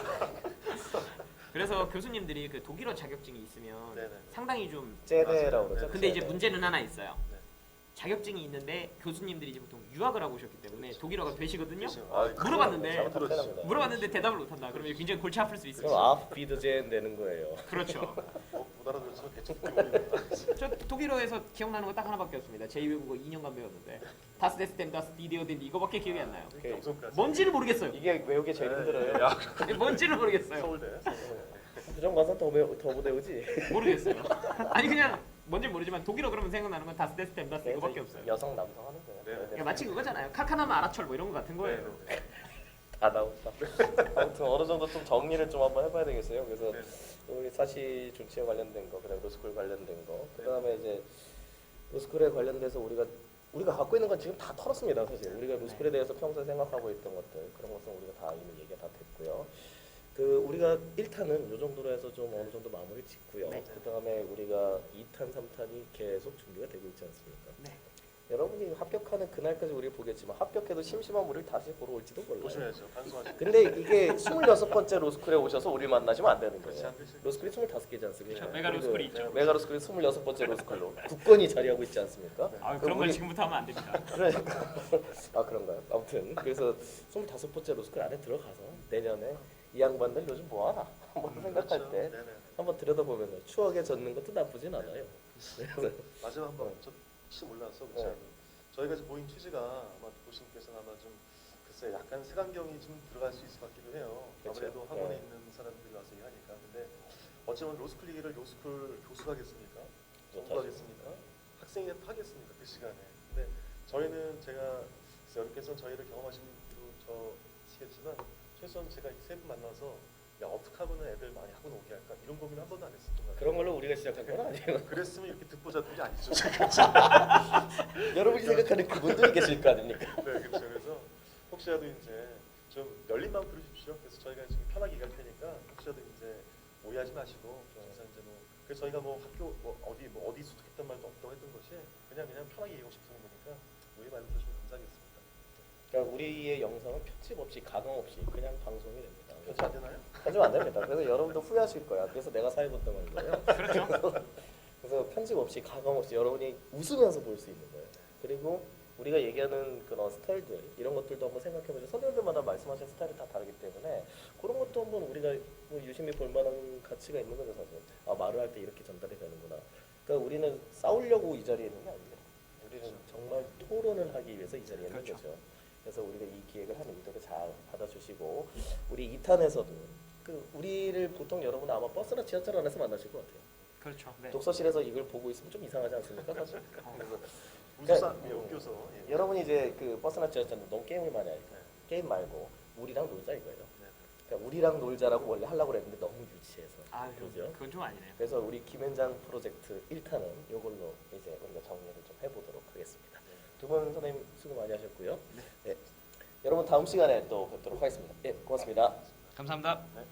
[SPEAKER 3] 그래서 교수님들이 그 독일어 자격증이 있으면
[SPEAKER 2] 네네.
[SPEAKER 3] 상당히 좀
[SPEAKER 1] 제대라고 그러죠.
[SPEAKER 3] 근데 이제
[SPEAKER 1] 제대.
[SPEAKER 3] 문제는 하나 있어요.
[SPEAKER 2] 네.
[SPEAKER 3] 자격증이 있는데 교수님들이 이제 보통 유학을 하고 오셨기 때문에 독일어가 되시거든요.
[SPEAKER 1] 아,
[SPEAKER 3] 물어봤는데
[SPEAKER 1] 잘못하면 큰일 납니다.
[SPEAKER 3] 물어봤는데 대답을 못한다. 그러면 굉장히 골치 아플 수 있어요.
[SPEAKER 1] 그럼 아프비드젠 되는 거예요.
[SPEAKER 3] 그렇죠.
[SPEAKER 2] 못 알아들어서 대충 어려운다.
[SPEAKER 3] 저 독일어에서 기억나는 거 딱 하나밖에 없습니다. 제2외국어 2년간 배웠는데 다스 데스템 다스 디디어딘 이거밖에 기억이 안 나요.
[SPEAKER 2] 영성까지.
[SPEAKER 3] 뭔지를 모르겠어요.
[SPEAKER 1] 이게 외우기 제일 힘들어요.
[SPEAKER 2] 야,
[SPEAKER 3] 뭔지를 모르겠어요.
[SPEAKER 2] 서울대.
[SPEAKER 1] 부정 가서 더 배우지.
[SPEAKER 3] 모르겠어요. 아니 그냥 뭔지 모르지만 독일어 그러면 생각나는 건 다스 데스템 다스 이거밖에 없어요.
[SPEAKER 1] 여성 남성 하는 거예요.
[SPEAKER 2] 네.
[SPEAKER 3] 그러니까 마치 그거잖아요. 카카나마 아라철 뭐 이런 거 같은 거예요.
[SPEAKER 2] 네.
[SPEAKER 1] 다 나온다. 아무튼 어느 정도 좀 정리를 좀 한번 해봐야 되겠어요. 그래서
[SPEAKER 2] 네.
[SPEAKER 1] 우리 사시 준치에 관련된 거, 그다음 로스쿨 관련된 거, 그다음에 이제 로스쿨에 관련돼서 우리가 갖고 있는 건 지금 다 털었습니다. 사실 우리가 로스쿨에 대해서 평소에 생각하고 있던 것들 그런 것은 우리가 다 이미 얘기가 다 됐고요. 그 우리가 1탄은 이 정도로 해서 좀 어느 정도 마무리 짓고요.
[SPEAKER 3] 네.
[SPEAKER 1] 그다음에 우리가 2탄, 3탄이 계속 준비가 되고 있지 않습니까?
[SPEAKER 3] 네.
[SPEAKER 1] 여러분이 합격하는 그날까지 우리 보겠지만 합격해도 심심한 우리를 다시 보러 올지도 몰라요.
[SPEAKER 2] 조심해야죠. 반성하시고.
[SPEAKER 1] 근데 이게 26번째 로스쿨에 오셔서 우리 만나시면 안 되는
[SPEAKER 2] 그렇지
[SPEAKER 1] 거예요.
[SPEAKER 2] 않으시죠?
[SPEAKER 1] 로스쿨이 25개지 않습니까?
[SPEAKER 3] 그렇죠. 메가 로스쿨이 있죠.
[SPEAKER 1] 메가 로스쿨이 26번째 로스쿨로 굳건히 자리하고 있지 않습니까?
[SPEAKER 3] 아,
[SPEAKER 1] 그럼
[SPEAKER 3] 그런 걸
[SPEAKER 1] 우리-
[SPEAKER 3] 지금부터 하면 안 됩니다.
[SPEAKER 1] 그러니까 아 그런가요? 아무튼 그래서 25번째 로스쿨 안에 들어가서 내년에 이 양반들 요즘 뭐하나 한번 생각할
[SPEAKER 2] 그렇죠.
[SPEAKER 1] 때
[SPEAKER 2] 네네.
[SPEAKER 1] 한번 들여다보면 추억에 젖는 것도 나쁘진 않아요. 그래서
[SPEAKER 2] 마지막 한번 저 혹시 몰라서 그렇지
[SPEAKER 1] 네.
[SPEAKER 2] 않아요. 저희가 지금 모인 취지가 아마 보시님께서는 아마 좀 글쎄 약간 색안경이 좀 들어갈 수 있을 것 같기도 해요.
[SPEAKER 1] 그렇죠.
[SPEAKER 2] 아무래도 학원에
[SPEAKER 1] 네.
[SPEAKER 2] 있는 사람들이 와서 일하니까. 근데 어쩌면 로스쿨 얘기를 로스쿨 교수가 하겠습니까? 정부가 하겠습니까? 학생이 하겠습니까? 그 시간에. 근데 저희는 제가 글쎄 여러분께서는 저희를 경험하신 분도 저시겠지만 최소한 제가 세 분 만나서 야 어떻게 하면 애들 많이 학원 오게 할까 이런 고민 한 번도 안 했었던 것 같아요.
[SPEAKER 1] 그런 걸로 우리가 시작한 건 아니에요.
[SPEAKER 2] 그랬으면 이렇게 듣고 자던 게 아니죠.
[SPEAKER 1] 여러분이 생각하는 그분들이 계실 거 아닙니까?
[SPEAKER 2] 네, 그렇죠. 그래서 혹시라도 이제 좀 열린 마음 들으십시오. 그래서 저희가 지금 편하게 얘기할 테니까 혹시라도 이제 오해하지 마시고 그래서 이제 뭐 그래서 저희가 뭐 학교 뭐 어디 소속했단 말도 없다고 했던 것이 그냥 편하게 얘기하고 싶은 거니까 오해 말고 주시면 감사하겠습니다.
[SPEAKER 1] 그러니까 우리의 영상은 편집 없이 가감 없이 그냥 방송이 됩니다.
[SPEAKER 2] 편집 안 되나요?
[SPEAKER 1] 편집 안 됩니다. 그래서 여러분도 후회하실 거야. 그래서 내가 사회분담한 거예요.
[SPEAKER 3] 그렇죠.
[SPEAKER 1] 그래서 편집 없이 가감 없이 여러분이 웃으면서 볼 수 있는 거예요. 그리고 우리가 얘기하는 그런 스타일들 이런 것들도 한번 생각해보죠. 선생님들마다 말씀하신 스타일이 다 다르기 때문에 그런 것도 한번 우리가 뭐 유심히 볼 만한 가치가 있는 거죠. 사실 아 말을 할 때 이렇게 전달이 되는구나. 그러니까 우리는 싸우려고 이 자리에 있는 게 아니에요. 우리는 정말 토론을 하기 위해서 이 자리에 있는
[SPEAKER 3] 그렇죠.
[SPEAKER 1] 거죠. 그래서 우리가 이 기획을 하는 의도를 잘 받아주시고 우리 2탄에서도 그 우리를 보통 여러분 아마 버스나 지하철 안에서 만나실 것 같아요.
[SPEAKER 3] 그렇죠. 네.
[SPEAKER 1] 독서실에서 이걸 보고 있으면 좀 이상하지 않습니까, 사실? 그래서
[SPEAKER 2] 웃어서
[SPEAKER 1] 그러니까,
[SPEAKER 2] 웃겨서 예.
[SPEAKER 1] 여러분이 이제 그 버스나 지하철 너무 게임을 많이 하니까
[SPEAKER 2] 네.
[SPEAKER 1] 게임 말고 우리랑 놀자 이거예요.
[SPEAKER 2] 네.
[SPEAKER 1] 그러니까 우리랑 놀자라고 원래 하려고 그랬는데 너무 유치해서.
[SPEAKER 3] 아,
[SPEAKER 1] 그죠?
[SPEAKER 3] 그건 좀 아니네요.
[SPEAKER 1] 그래서 우리 김현장 프로젝트 1탄은 이걸로 이제 우리가 정리를 좀 해보도록 하겠습니다. 두 분 선생님 수고 많이 하셨고요. 네. 여러분 다음 시간에 또 뵙도록 하겠습니다. 예, 고맙습니다.
[SPEAKER 3] 감사합니다.
[SPEAKER 2] 네.